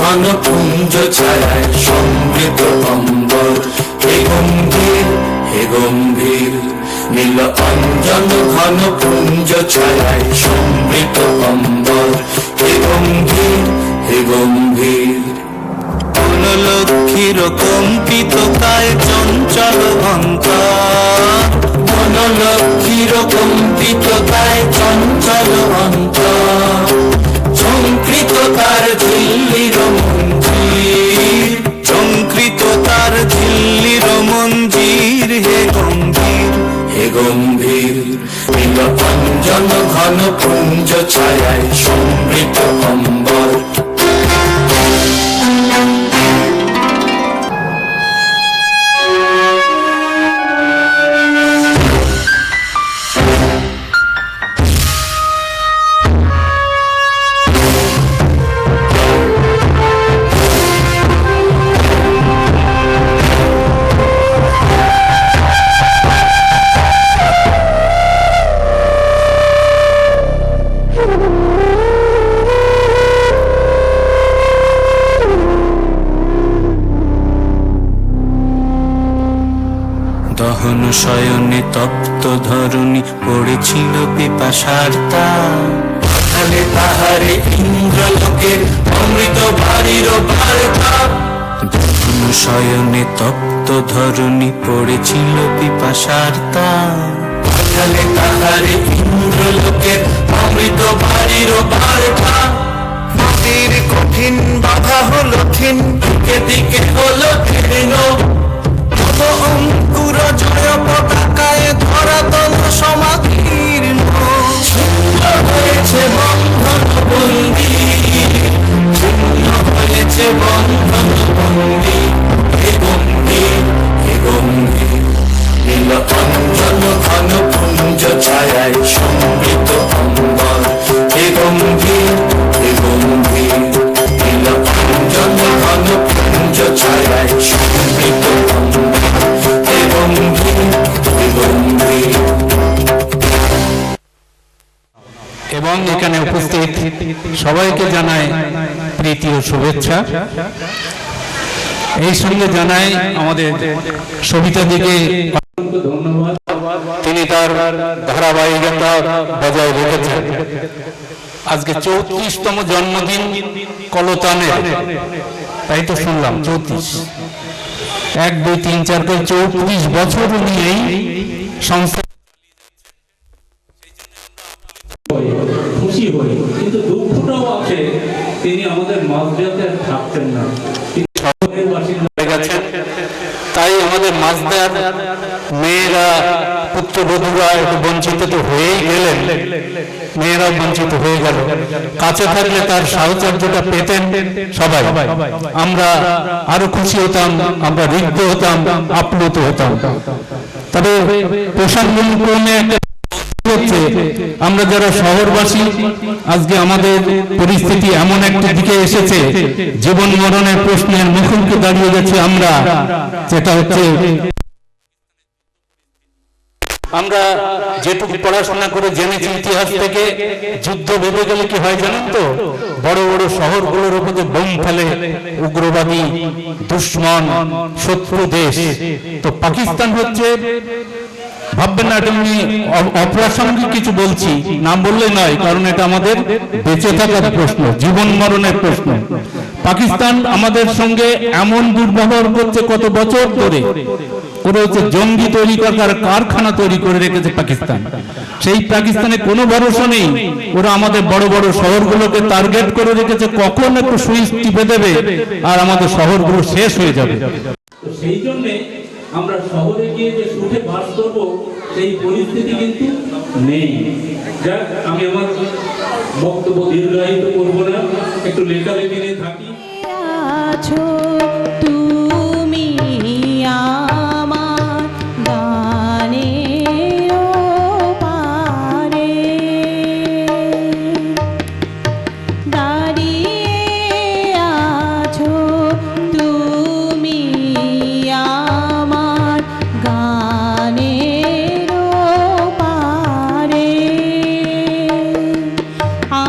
ঘন পুঞ্জ ছায়ায় সমৃদ্ধ অম্বর, হে গম্ভীর হে গম্ভীর। নীল অঞ্জন ঘন পুঞ্জ ছায়ায় সমৃদ্ধ অম্বর, হে গম্ভীর হে গম্ভীর। বনলক্ষ্মীর কম্পিত কায় চঞ্চল অন্তর, বনলক্ষ্মীর কম্পিত কায় চঞ্চল অন্তর। ঝঙ্কৃত তার ঝিল্লির মঞ্জির, ঝঙ্কৃত তার ঝিল্লির মঞ্জির, হে গম্ভীর হে গম্ভীর। নীল অঞ্জন ঘন পুঞ্জ ছায়ায় সমৃদ্ধ অম্বর। দহন শয়নে তপ্ত ধরণী পড়েছিল পিপাসার তাপ, পাতালে তাহারে ইন্দ্রলোকের অমৃত বাড়ির বার্তা। দহন শয়নে তপ্ত ধরণী পড়েছিল পিপাসার তাপ, পাতালে তাহারে ইন্দ্রলোকের অমৃত বাড়ির বার্তা। মাটির কঠিন বাধা হলো ক্ষীণ, দিকে দিকে হলো জীর্ণ, অঙ্কুর জয় পতাকায় ধরাতল সমাকীর্ণ। ছিন্ন হয়েছে বন্ধন বন্দী, ছিন্ন হয়েছে বন্ধন বন্দী, হে গম্ভীর হে গম্ভীর। নীল অঞ্জন ঘন পুঞ্জ ছায়ায় সমৃদ্ধ অম্বর, হে গম্ভীর হে গম্ভীর। নীল অঞ্জন ঘন পুঞ্জ ছায়ায় সমৃদ্ধ অম্বর, হে গম্ভীর হে গম্ভীর। এবং এখানে উপস্থিত সবাইকে জানাই প্রীতি ও শুভেচ্ছা। এই সঙ্গে জানাই আমাদের সবিতাদিকে ধন্যবাদ, তিনি তার ধারাবাহিকতা বজায় রেখেছেন। আজকে 34তম জন্মদিন কলতানের, তাই তো শুনলাম 34, 1 2 3 4 করে 34 বছর নিয়েই সংস্থা খুশি হই, কিন্তু দুঃখটাও আছে তিনি আমাদের মাঝরাতে থাকতেন না, শহরের বাসিন্দা হয়ে গেছেন। তাই আমাদের মাঝদার মেয়েরা পুত্রবধূরা একটু বঞ্চিত তো হয়েই গেলেন, মেয়েরাও বঞ্চিত হয়ে গেল। কাছে থাকলে তার সাহচর্যটা পেতেন সবাই, আমরা আরো খুশি হতাম, আমরা ঋদ্ধ হতাম, আপ্লুত হতাম। তবে প্রসঙ্গক্রমে হচ্ছে আমরা যারা শহরবাসী, আজকে আমাদের পরিস্থিতি এমন একটা দিকে এসেছে, জীবন মরণের প্রশ্নের মুখোমুখি দাঁড়িয়ে গেছে আমরা, যেটা হচ্ছে আমরা যেটুকু পড়াশোনা করে জেনেছি ইতিহাস থেকে, যুদ্ধ বেঁধে গেলে কি হয় জানেন তো, বড় বড় শহরগুলোর উপরে বোম ফেলে উগ্রবাদী দুশ্মন শত্রু দেশ। তো পাকিস্তান হচ্ছে ভাববেন না এটা আমি অপ্রাসঙ্গিক কিছু বলছি, নাম বললে নয়, কারণ এটা আমাদের বেঁচে থাকার প্রশ্ন, জীবন মরণের প্রশ্ন। পাকিস্তান আমাদের সঙ্গে এমন দুর্ব্যবহার করছে কত বছর ধরে, ওরা হচ্ছে জঙ্গি তৈরি করার কারখানা তৈরি করে রেখেছে পাকিস্তান। সেই পাকিস্তানে কোনো ভরসা নেই, ওরা আমাদের বড় বড় শহরগুলোকে টার্গেট করে রেখেছে, কখন একটু সুইচ টিপে দেবে আর আমাদের শহরগুলো শেষ হয়ে যাবে। তো সেই জন্যে আমরা শহরে গিয়ে যে সুখে বাস করবো সেই পরিস্থিতি কিন্তু নেই। যাক, আমি আমার বক্তব্য দীর্ঘায়িত করবো না, একটু লেখালেখি নিয়ে থাকি। আছো তুমি আমার গানের পারে, দাঁড়িয়ে আছো তুমি আমার গানের পারে,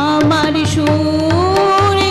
আমার সুরগুলি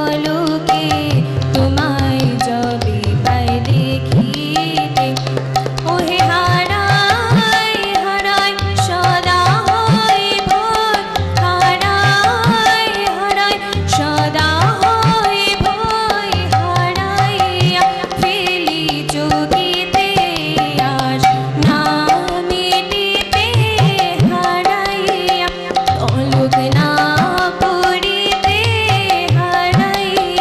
পলকে তোমায় যবে পাই দেখিতে ওহে হারাই হারাই সদা হই ভোর হারাই হারাই সদা হই ভোর হারাইয়া ফেলি চোখেতে আজ না মিটিতে হারাইয়া পলক না পড়িতে হারাইয়া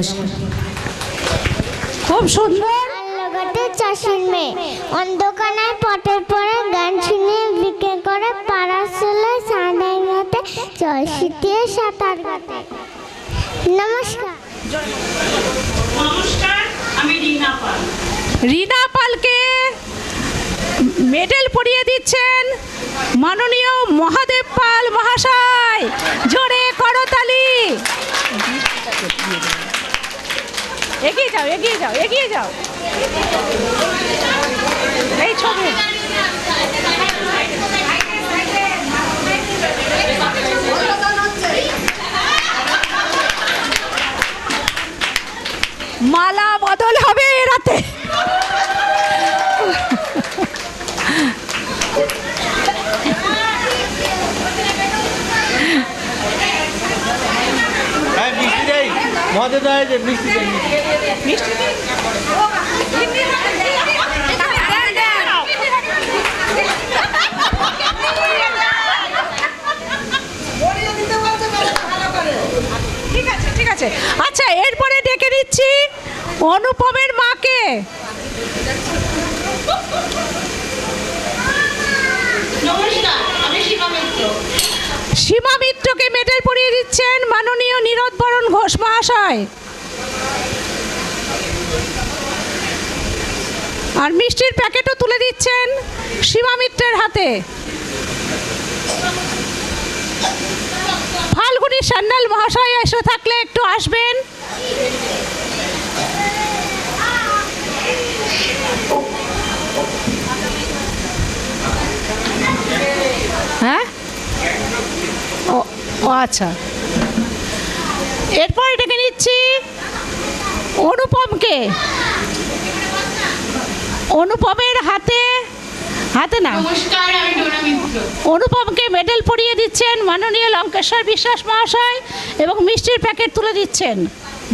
নমস্কার। খুব সুন্দর। লগতে চাষির মেয়ে অন্ধকানায় পটের পরে গান শুনে বিক্রি করে পাড়ার ছেলে সাঁদাই ঘাটে জল শীতিয়ে সাঁতার কাটে। নমস্কার। নমস্কার, আমি রিনা পাল। রিনা পালকে মেডেল পরিয়ে দিচ্ছেন মাননীয় মহাদেব পাল মহাশয়। জোরে করতালি। এগিয়ে যাও, এগিয়ে যাও, এগিয়ে যাও। এই ছবি মালা বদল হবে রাতে। ঠিক আছে, ঠিক আছে। আচ্ছা, এরপরে ডেকে নিচ্ছি অনুপমের মাকে। নমস্কার, আমি সীমা মিত্র। সীমা মিত্রকে মেডেল পরিয়ে দিচ্ছেন মাননীয় নীরদবরণ ঘোষ মহাশয়। আর মিষ্টির প্যাকেটও তুলে দিচ্ছেন সীমা মিত্রের হাতে। ফাল্গুনী সান্যাল মহাশয় এসে থাকলে একটু আসবেন। হ্যাঁ, ও আচ্ছা। এরপর ডেকে নিচ্ছি অনুপমকে। অনুপমের হাতে না, নমস্কার, আমি ডোনা মিত্র। অনুপমকে মেডেল পরিয়ে দিচ্ছেন মাননীয় লঙ্কেশ্বর বিশ্বাস মহাশয় এবং মিষ্টির প্যাকেট তুলে দিচ্ছেন।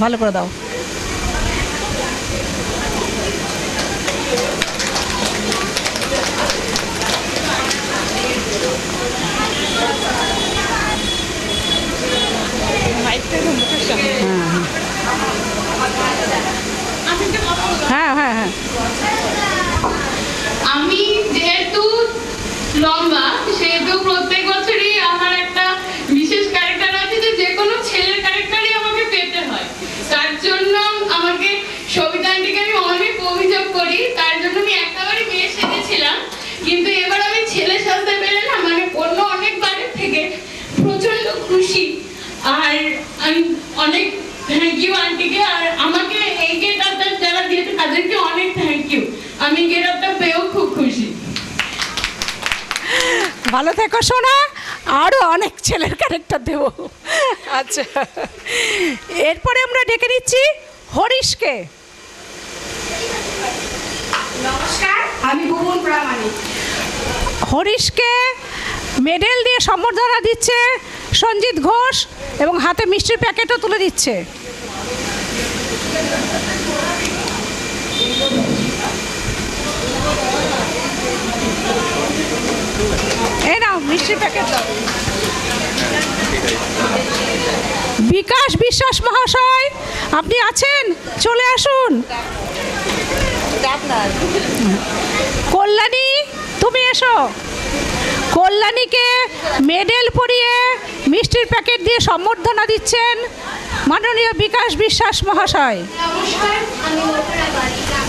ভালো করে দাও। হ্যাঁ হ্যাঁ হ্যাঁ। আমি যেহেতু লম্বা, সেহেতু প্রত্যেক বছরই আমার একটা বিশেষ ক্যারেক্টার আছে যে কোনো ছেলের ক্যারেক্টারই আমাকে পেতে হয়। তার জন্য আমাকে সবিতা আন্টিকে আমি অনেক অভিযোগ করি, তার জন্য আমি একটাবারই মেয়ে সেজেছিলাম, কিন্তু এবার আমি ছেলে সাজতে পেরে না মানে অন্য অনেকবারের থেকে প্রচন্ড খুশি। আর আমি অনেক থ্যাংক ইউ আন্টিকে, আর আমাকে এই গেট আপটা যারা দিয়েছে তাদেরকে অনেক থ্যাংক ইউ। আমি গেট আপটা পেয়েও খুব খুশি। ভালো থেকো সোনা, আরও অনেক ছেলের ক্যারেক্টার দেব। আচ্ছা, এরপরে আমরা ডেকে নিচ্ছি হরিশকে। নমস্কার, আমি ভুবন প্রামাণিক। হরিশকে মেডেল দিয়ে সম্বর্ধনা দিচ্ছে সঞ্জিত ঘোষ এবং হাতে মিষ্টির প্যাকেটও তুলে দিচ্ছে। এই নাও মিষ্টির প্যাকেট দাও। বিকাশ বিশ্বাস মহাশয়, আপনি আছেন? চলে আসুন। কল্যাণী, তুমি এসো। কল্যাণীকে মেডেল পরিয়ে মিষ্টির প্যাকেট দিয়ে সম্বর্ধনা দিচ্ছেন মাননীয় বিকাশ বিশ্বাস মহাশয়। নমস্কার, আমি মথুরা বালিকা।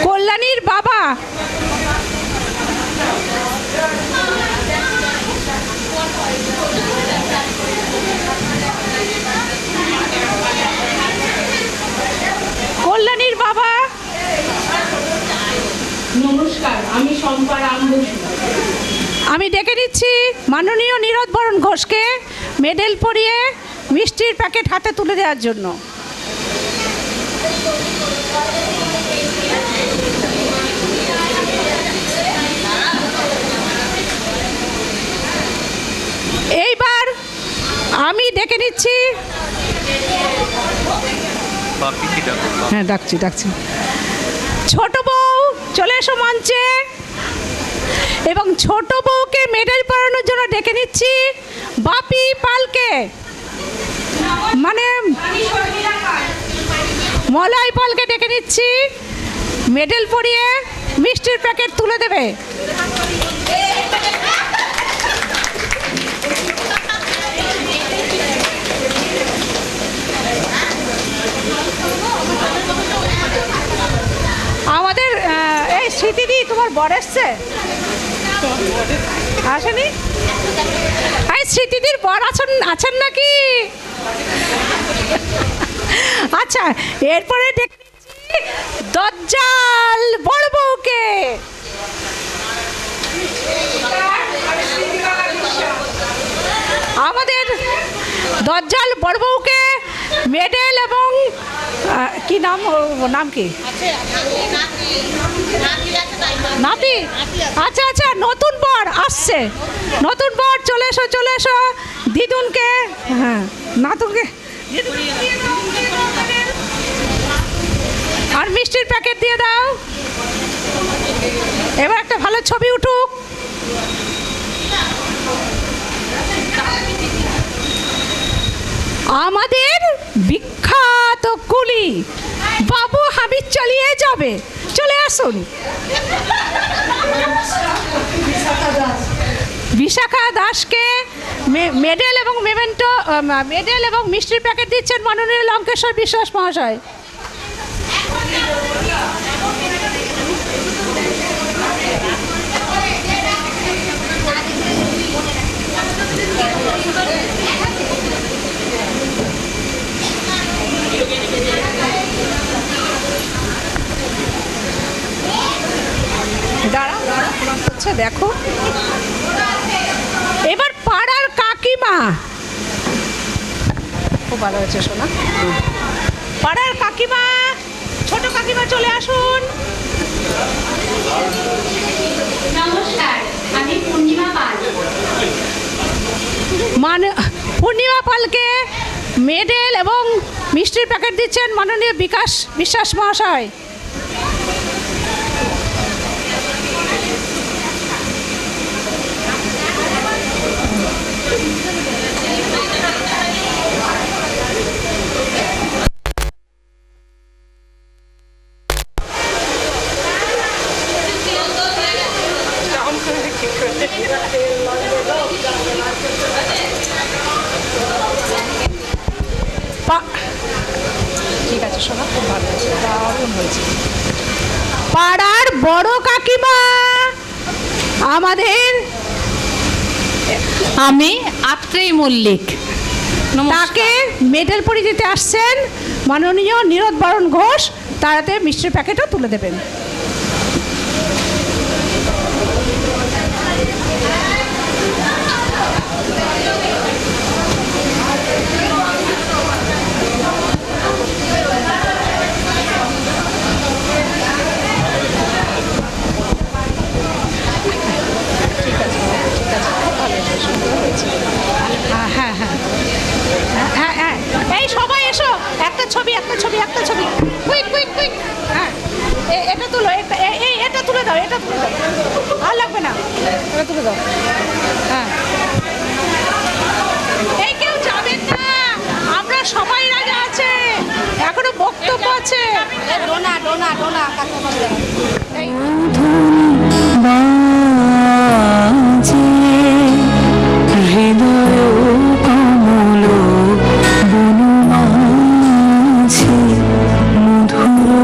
কল্যাণীর বাবা কল্যাণীর বাবা। নমস্কার, আমি শম্পা রাম বসু। আমি ডেকে নিচ্ছি মাননীয় নীরদবরণ ঘোষকে মেডেল পরিয়ে মিষ্টির প্যাকেট হাতে তুলে দেওয়ার জন্য। এইবার আমি ডেকে নিচ্ছি হ্যাঁ ডাকছি ডাকছি। ছোট বউ চলে এসো মঞ্চে, এবং ছোট বউকে মেডেল পরানোর জন্য ডেকে নিচ্ছি বাপি পালকে, মানে মলয় পালকে ডেকে নিচ্ছি, মেডেল পরিয়ে মিষ্টির প্যাকেট তুলে দেবে। আমাদের এই স্মৃতিদি, তোমার বর এসছে? আসেনি? এই স্মৃতিদির বর আছেন নাকি? আচ্ছা, এরপরে দেখছি দজ্জাল বড় বউকে। আমাদের দজ্জাল বড় বউকে মেডেল এবং কি নাম, নাম কি? নাতি। আচ্ছা আচ্ছা, নতুন বর আসছে, নতুন বর চলে এসো চলে এসো। দিদুনকে, হ্যাঁ নাতুনকে আর মিষ্টির প্যাকেট দিয়ে দাও। এবার একটা ভালো ছবি উঠুক। আমাদের বিখ্যাত কুলি বাবু হাবিব চালিয়ে যাবে, চলে আসুন। বিশাখা দাসকে মেডেল এবং মেমেন্টো, মেডেল এবং মিষ্টির প্যাকেট দিচ্ছেন মাননীয় লঙ্কেশ্বর বিশ্বাস মহাশয়। দাঁড়াও হচ্ছে, দেখো এবার পাড়ার কাকিমা, খুব ভালো হয়েছে শোনা। পাড়ার কাকিমা, ছোট কাকিমা চলে আসুন। নমস্কার, আমি পূর্ণিমা পাল। পূর্ণিমা পালকে মেডেল এবং মিষ্টির প্যাকেট দিচ্ছেন মাননীয় বিকাশ বিশ্বাস মহাশয়। ঠিক আছে শোনা, খুব ভালো হয়েছে, দারুণ হয়েছে। পাড়ার বড় কাকিমা আমাদের, আমি আত্রেই মল্লিক, তাকে মেডেল পরিয়ে দিতে আসছেন মাননীয় নীরদ বরণ ঘোষ, তারাতে মিষ্টির প্যাকেটও তুলে দেবেন। হ্যাঁ হ্যাঁ হ্যাঁ হ্যাঁ, এই সবাই এসো, একটা ছবি একটা ছবি একটা ছবি, কুইক কুইক কুইক। হ্যাঁ এটা তুলো, এটা তুলে দাও, এটা তুলে দাও, আর লাগবে না, এটা তুলে দাও। হ্যাঁ, এই কেউ যাবেন না, আমরা সবাই রাজা আছে, এখনো বক্তব্য আছে। ডোনা ডোনা ডোনা হৃদয় কমল বনমাঝে মধুর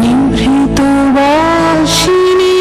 নিভৃত বাসিনী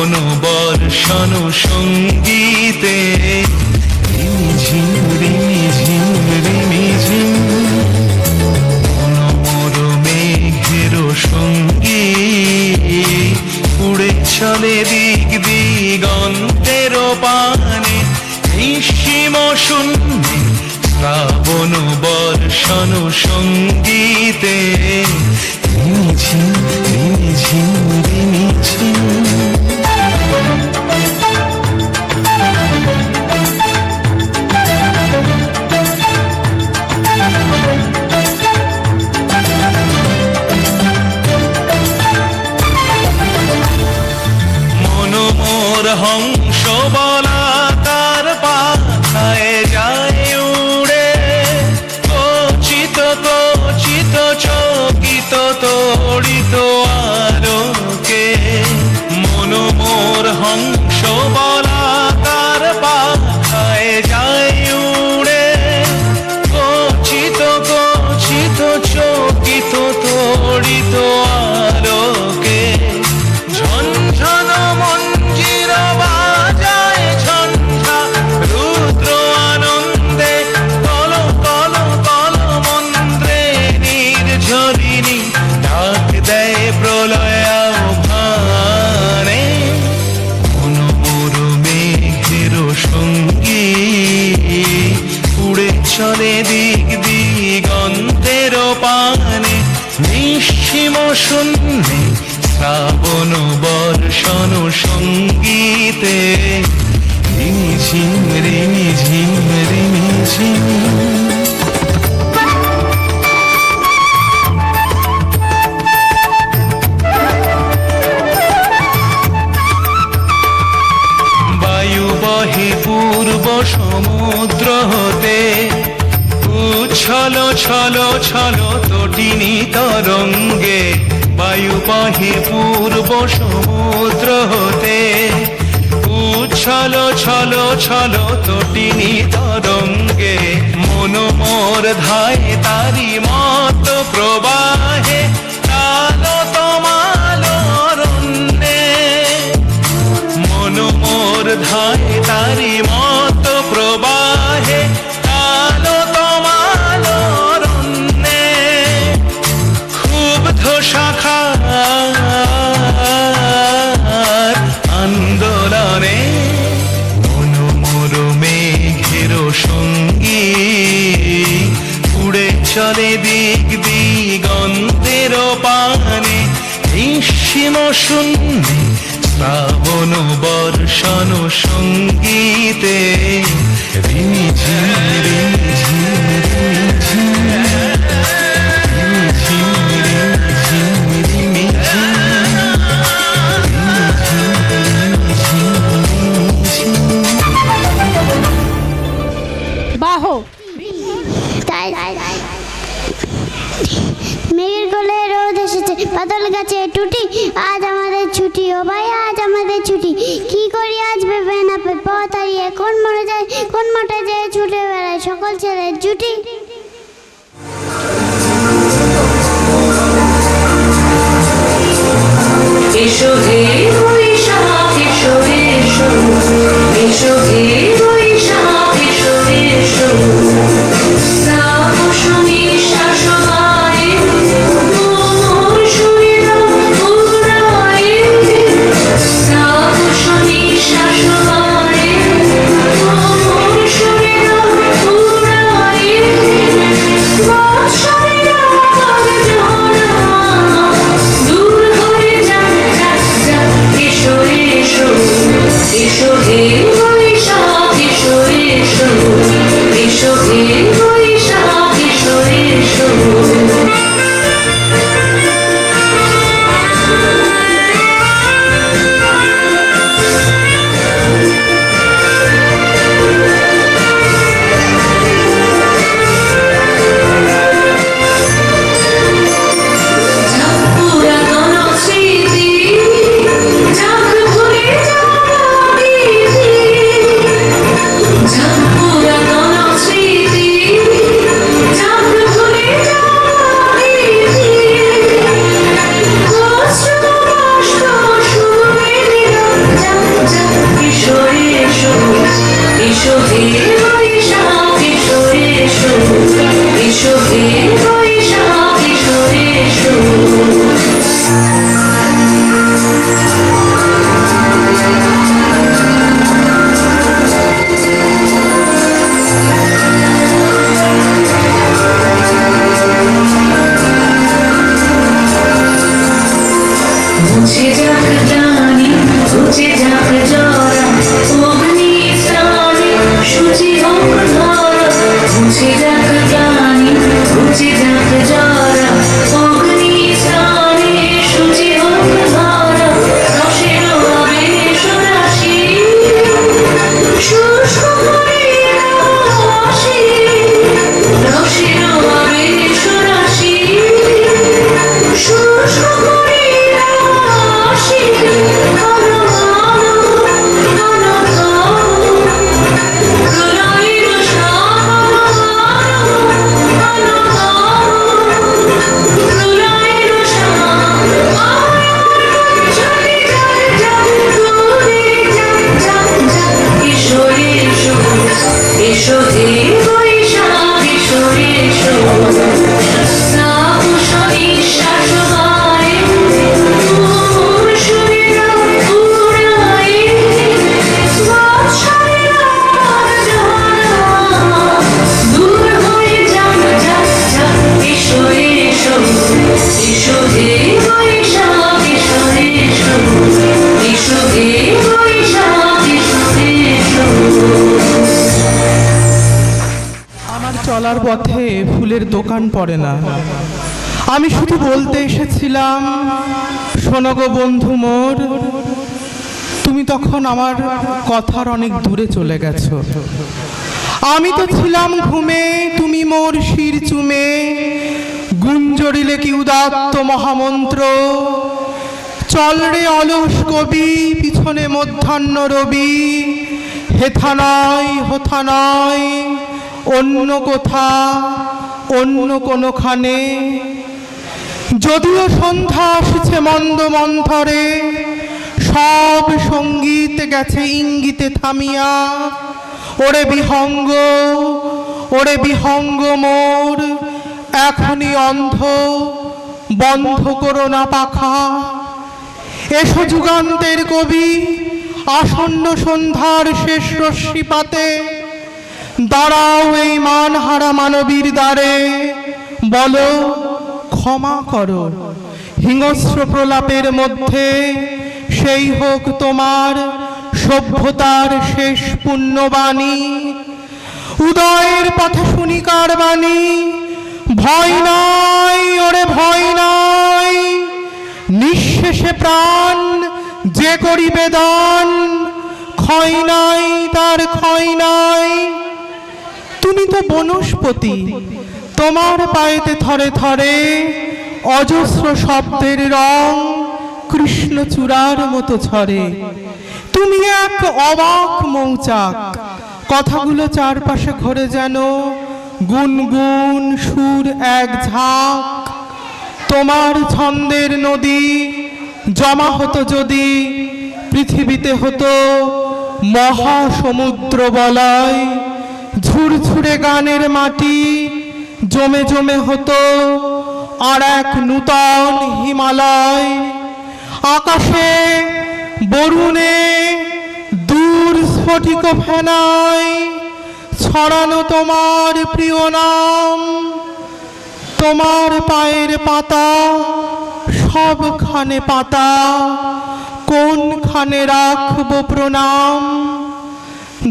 শ্রাবণ বর্ষণ সঙ্গীতে রিমিঝিম রিমিঝিম রিমিঝিম মনোমর মেঘের সঙ্গীত উড়ে চলে দিক দিগন্তের পানে নিঃসীম শূন্যে শ্রাবণ বর্ষণ সঙ্গীতে রিমিঝিম রিমিঝিম রিমিঝিম মনোমোর হংস বলাকার পাখায় যায় উড়ে কচিত কচিত চকিত তড়িত আলোকে মনোমোর হংস বলাকার পাখায় যায় উড়ে কচিত কচিত চকিত তড়িত আলোকে ঝনঝন মঞ্জির বাজায় ঝঞ্ঝা রুদ্র আনন্দে কল কল কল মন্ত্রে নির্ঝরিণী ডাক দেয় প্রলয় আহ্বানে মনোমর মেঘের সঙ্গীত উড়ে চলে দিক দিগন্তের পানে নিঃসীম শূন্যে শ্রাবণ বর্ষণ সঙ্গীতে রিমিঝিম রিমিঝিম রিমিঝিম বায়ু বহে পূর্ব সমুদ্র হতে উচ্ছল ছল ছল তটিনী তরঙ্গে বায়ু বহে পূর্ব সমুদ্র হতে উচ্ছল ছল ছল তটিনী তরঙ্গে মনোমোর ধায় তারি মত প্রবাহে কালো তমাল অরণ্যে মনোমোর ধায় তারি মত প্রবাহে কালো তমাল অরণ্যে ক্ষুব্ধ শাখার আন্দোলনে মনোমর মেঘের সঙ্গীত উড়ে চলে দিক দিগন্তের পানে নিঃসীম শূন্যে শ্রাবণ বর্ষণ সঙ্গীতে রিমিঝিম রিমিঝিম রিমিঝিম রিমিঝিম রিমিঝিম রিমিঝিম বাহ মেঘের কোলে রোদ এসেছে পাতাল গাছে টুটি আজ আমাদের ছুটি ও ভাই আজ আমাদের ছুটি কি করি আজ ভেবে না পাই পথ হারিয়ে কোন মনে যায় কোন মাঠে যায় ছুটে বেড়ায় সকল ছেলের জুটি এসো হে বৈশাখ এসো এসো এসো হে বৈশাখ এসো এসো শ্রাবণী শাসবায় মোর শরীর পুরায় শ্রাবণী শাসবায় মোর শরীর পুরায় বৎসরের জনা দূর হয়ে যাক এসো এসো এসো হে বৈশাখ এসো এসো এসো হে বৈশাখ এসো এসো পুরাতন স্মৃতি যাক ভুলে যাবি চলার পথে ফুলের দোকান পড়ে না। আমি শুধু বলতে এসেছিলাম, শোনো গো বন্ধু মোর, তুমি তখন আমার কথার অনেক দূরে চলে গেছো। আমি তো ছিলাম ঘুমে, তুমি মোর শির চুমে গুঞ্জরিলে কি উদাত্ত মহামন্ত্র। চল রে অলস কবি, পিছনে মধ্যাহ্ন রবি, হেথা নয় হোথা নয় অন্য কোথা অন্য কোনোখানে। যদিও সন্ধ্যা আসছে মন্দ মন্থরে, সব সঙ্গীত গেছে ইঙ্গিতে থামিয়া। ওরে বিহঙ্গ, ওরে বিহঙ্গ মোর, এখনই অন্ধ, বন্ধ করো না পাখা। এসো যুগান্তের কবি, আসন্ন সন্ধ্যার শেষ রশ্মিপাতে দাঁড়াও এই মানহারা মানবীর দ্বারে। বলো ক্ষমা করো, হিংস্র প্রলাপের মধ্যে সেই হোক তোমার সভ্যতার শেষ পুণ্যবাণী। উদয়ের পথে শুনি কার বাণী, ভয় নাই ওরে ভয় নাই, নিঃশেষে প্রাণ যে করিবে দান, ক্ষয় নাই তার ক্ষয় নাই। তুমি তো বনস্পতি, তোমার পায়েতে থরে থরে অজস্র শব্দের রং কৃষ্ণচূড়ার মতো ঝরে। তুমি এক অবাক মৌচাক, কথাগুলো চারপাশে ঘোরে যেন গুনগুন সুর এক ঝাঁক। তোমার ছন্দের নদী জমা হতো যদি পৃথিবীতে হতো মহাসমুদ্র বলয়। ঝুরঝুরে গানের মাটি জমে জমে হতো আর এক নূতন হিমালয়। আকাশে বরুণে দূর স্ফটিক ফেনায় ছড়ানো তোমার প্রিয় নাম। তোমার পায়ের পাতা সবখানে পাতা, কোনখানে রাখবো প্রণাম।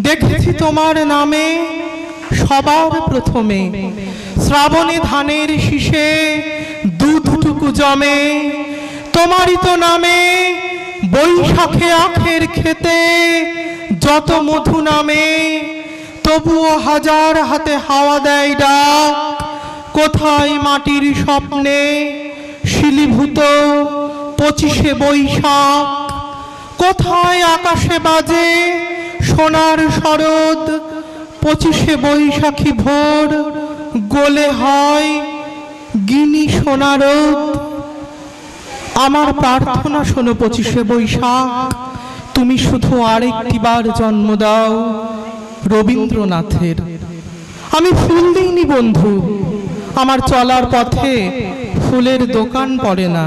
দেখেছি তোমার নামে সবার প্রথমে শ্রাবণে ধানের শীষে দুধটুকু জমে। তোমারই তো নামে বৈশাখে আখের খেতে যত মধু নামে, তবুও হাজার হাতে হাওয়া দেয় ডাক। কোথায় মাটির স্বপ্নে শিলীভূত 25শে বৈশাখ, কোথায় আকাশে বাজে সোনার শরৎ 25শে বৈশাখী ভোর, গোলে হয় গিনি সোনারদ। আমার প্রার্থনা শোনো 25শে বৈশাখ, তুমি শুধু আরেকটি বার জন্ম দাও রবীন্দ্রনাথের। আমি ফুল দিইনি বন্ধু, আমার চলার পথে ফুলের দোকান পড়ে না।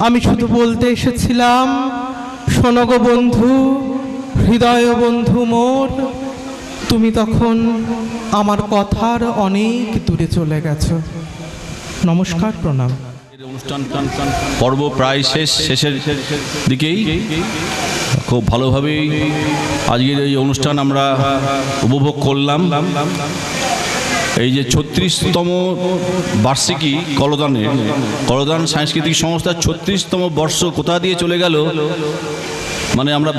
আমি শুধু বলতে এসেছিলাম, শোনো গো বন্ধু, হৃদয় বন্ধু মোর, তুমি তখন আমার কথার অনেক দূরে চলে গেছো। নমস্কার, প্রণাম। অনুষ্ঠান পর্ব প্রায় শেষের দিকেই খুব ভালোভাবেই আজকের এই অনুষ্ঠান আমরা উপভোগ করলাম। এই যে 36তম বার্ষিকী কলদান সাংস্কৃতিক সংস্থার 36তম বর্ষ কোথা দিয়ে চলে গেল মানে আমরা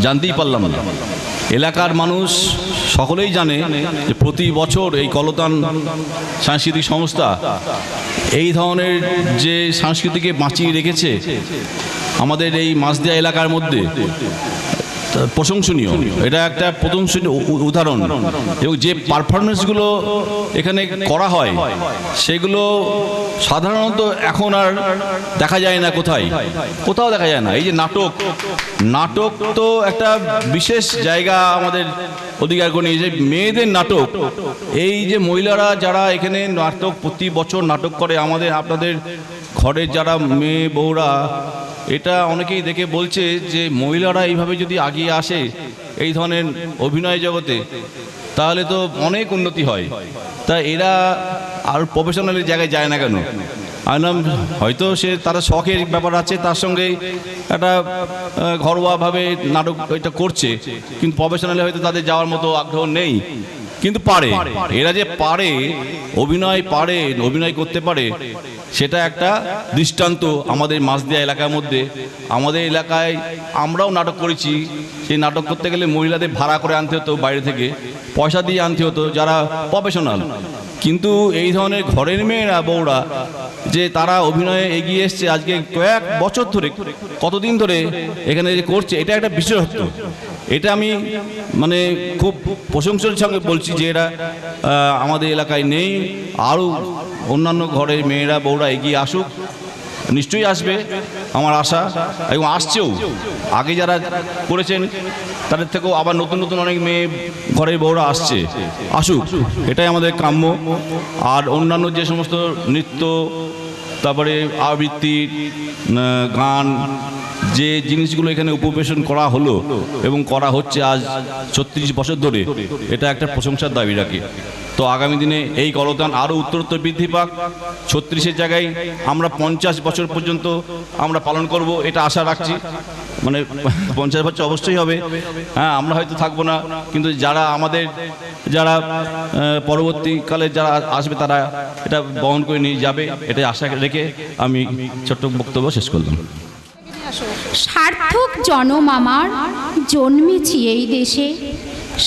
জানতেই পারলাম না। এলাকার মানুষ সকলেই জানে যে প্রতি বছর এই কলতান সাংস্কৃতিক সংস্থা এই ধরনের যে সংস্কৃতিকে বাঁচিয়ে রেখেছে আমাদের এই মাঝদিয়া এলাকার মধ্যে, প্রশংসনীয়। এটা একটা প্রশংসনীয় উদাহরণ। এবং যে পারফরমেন্সগুলো এখানে করা হয় সেগুলো সাধারণত এখন আর দেখা যায় না, কোথাও দেখা যায় না। এই যে নাটক তো একটা বিশেষ জায়গা আমাদের অধিকার করে নিয়েছে। মেয়েদের নাটক, এই যে মহিলারা যারা এখানে নাটক প্রতি বছর নাটক করে, আপনাদের ঘরের যারা মেয়ে বউরা, এটা অনেকেই দেখে বলছে যে মহিলারা এইভাবে যদি আগিয়ে আসে এই ধরনের অভিনয় জগতে তাহলে তো অনেক উন্নতি হয়। তা এরা আর প্রফেশনালের জায়গায় যায় না কেন? আইলাম হয়তো তারা শখের ব্যাপার আছে, তার সঙ্গে একটা ঘরোয়াভাবে নাটক এটা করছে, কিন্তু প্রফেশনালে হয়তো তাদের যাওয়ার মতো আগ্রহ নেই। কিন্তু পারে, এরা যে পারে অভিনয় করতে পারে, সেটা একটা দৃষ্টান্ত আমাদের মাঝদিয়া এলাকার মধ্যে। আমাদের এলাকায় আমরাও নাটক করেছি। সেই নাটক করতে গেলে মহিলাদের ভাড়া করে আনতে হতো, বাইরে থেকে পয়সা দিয়ে আনতে হতো, যারা প্রফেশনাল। কিন্তু এই ধরনের ঘরের মেয়েরা, বউরা, যে তারা অভিনয়ে এগিয়ে এসছে আজকে কয়েক বছর ধরে, কতদিন ধরে এখানে যে করছে, এটা একটা বিশেষত্ব। এটা আমি মানে খুব প্রশংসার সঙ্গে বলছি যে এরা আমাদের এলাকায় নেই। আরও অন্যান্য ঘরের মেয়েরা, বউরা এগিয়ে আসুক, নিশ্চয়ই আসবে আমার আশা, এবং আসছেও। আগে যারা করেছেন তাদের থেকেও আবার নতুন নতুন অনেক মেয়ে ঘরের বউরা আসুক, এটাই আমাদের কাম্য। আর অন্যান্য যে সমস্ত নৃত্য, তারপরে আবৃত্তি, গান, যে জিনিসগুলো এখানে উপবেশন করা হলো এবং করা হচ্ছে আজ 36 বছর ধরে, এটা একটা প্রশংসার দাবি রাখি। তো আগামী দিনে এই কলতান আরও উত্তরোত্তর বৃদ্ধি পাক। 36-এর জায়গায় আমরা 50 বছর পর্যন্ত আমরা পালন করব, এটা আশা রাখছি। মানে 50 বছর অবশ্যই হবে। হ্যাঁ, আমরা হয়তো থাকবো না, কিন্তু যারা পরবর্তীকালে যারা আসবে তারা এটা বহন করে নিয়ে যাবে, এটাই আশা রেখে আমি ছোট্ট বক্তব্য শেষ করলাম। সার্থক জনম আমার জন্মেছি এই দেশে,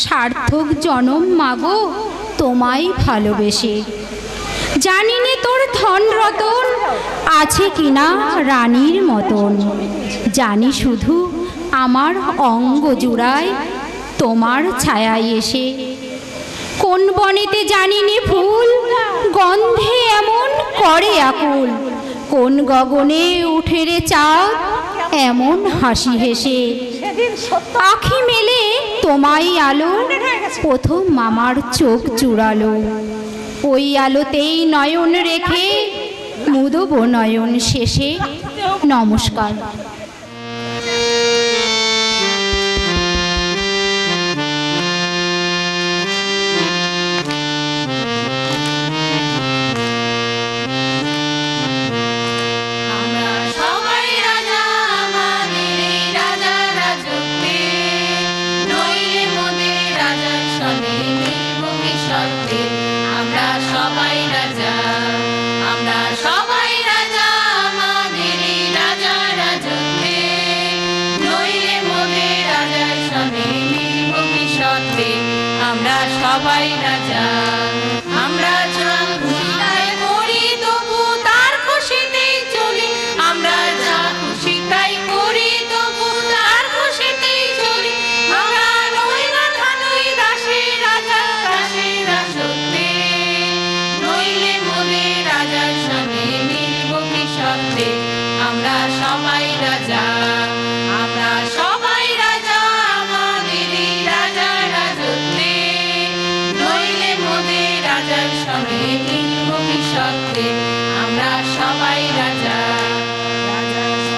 সার্থক জনম মাগো তোমায় ভালোবেসে। জানি নে তোর ধন রতন আছে কিনা রানীর মতন, জানি শুধু আমার অঙ্গ জুড়ায় তোমার ছায়ায় এসে। কোন বনেতে জানি নে ফুল গন্ধে এমন করে আকুল, কোন গগনে উঠে রে চাঁদ এমন হাসি হেসে। আখি মেলে তোমায় আলো প্রথম আমার চোখ জুড়ালো, ওই আলোতেই নয়ন রেখে মুদব নয়ন শেষে। নমস্কার। আমরা সবাই রাজা, আমরা যা খুশি তাই করি তবু তার খুশিতেই চলি, আমরা যা খুশি তাই করি তবু তার খুশিতেই চলি। আমরা নই বাধা নই দাসে, রাজা দাসের দাসত্বে, নইলে মোদের রাজার সঙ্গে মিলব কি সত্যে। আমরা সবাই রাজা, আমরা সবাই রাজা, আমাদেরই রাজা রাজত্বে, নইলে মোদের রাজার সঙ্গে মিলব কি সত্যে। আমরা সবাই রাজা।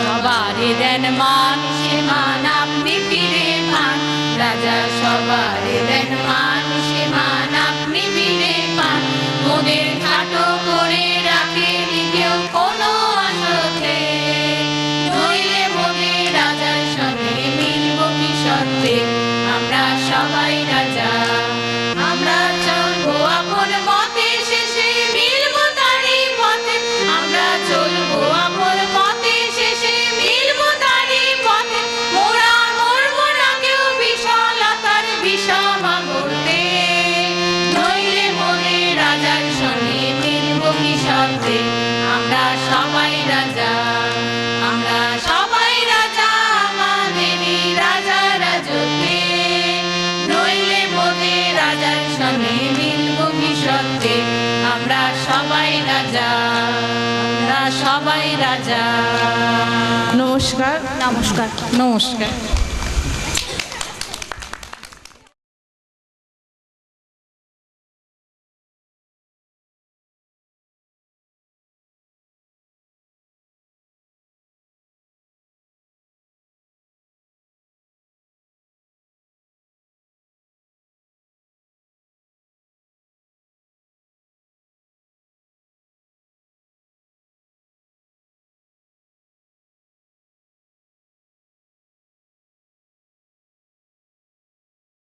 সবারে দেন মান, সে মান আপনি ফিরে পান, রাজা সবারে দেন মান, সে মান আপনি ফিরে পান। মোদের খাটো করে রাখেনি কেউ কোনো আসতে, নইলে মোদের রাজার সঙ্গে মিলব কি সত্যে। আমরা সবাই রাজা, আমরা চলবো আপন মতে, শেষে মিলব তারই পথে। আমরা চলবো আপন মতে, শেষে মিলব তারই পথে। মোরা মরব না কেউ বিশালতার বিষমা গড়তে, নইলে মোদের রাজার সঙ্গে মিলব কি সত্যে। আমরা সবাই রাজা, আমরা সবাই রাজা, আমাদেরই রাজা রাজত্বে, নইলে মোদের রাজার সঙ্গে মিলব কি সত্যে। আমরা সবাই রাজা, আমরা সবাই রাজা। নমস্কার। নমস্কার। নমস্কার।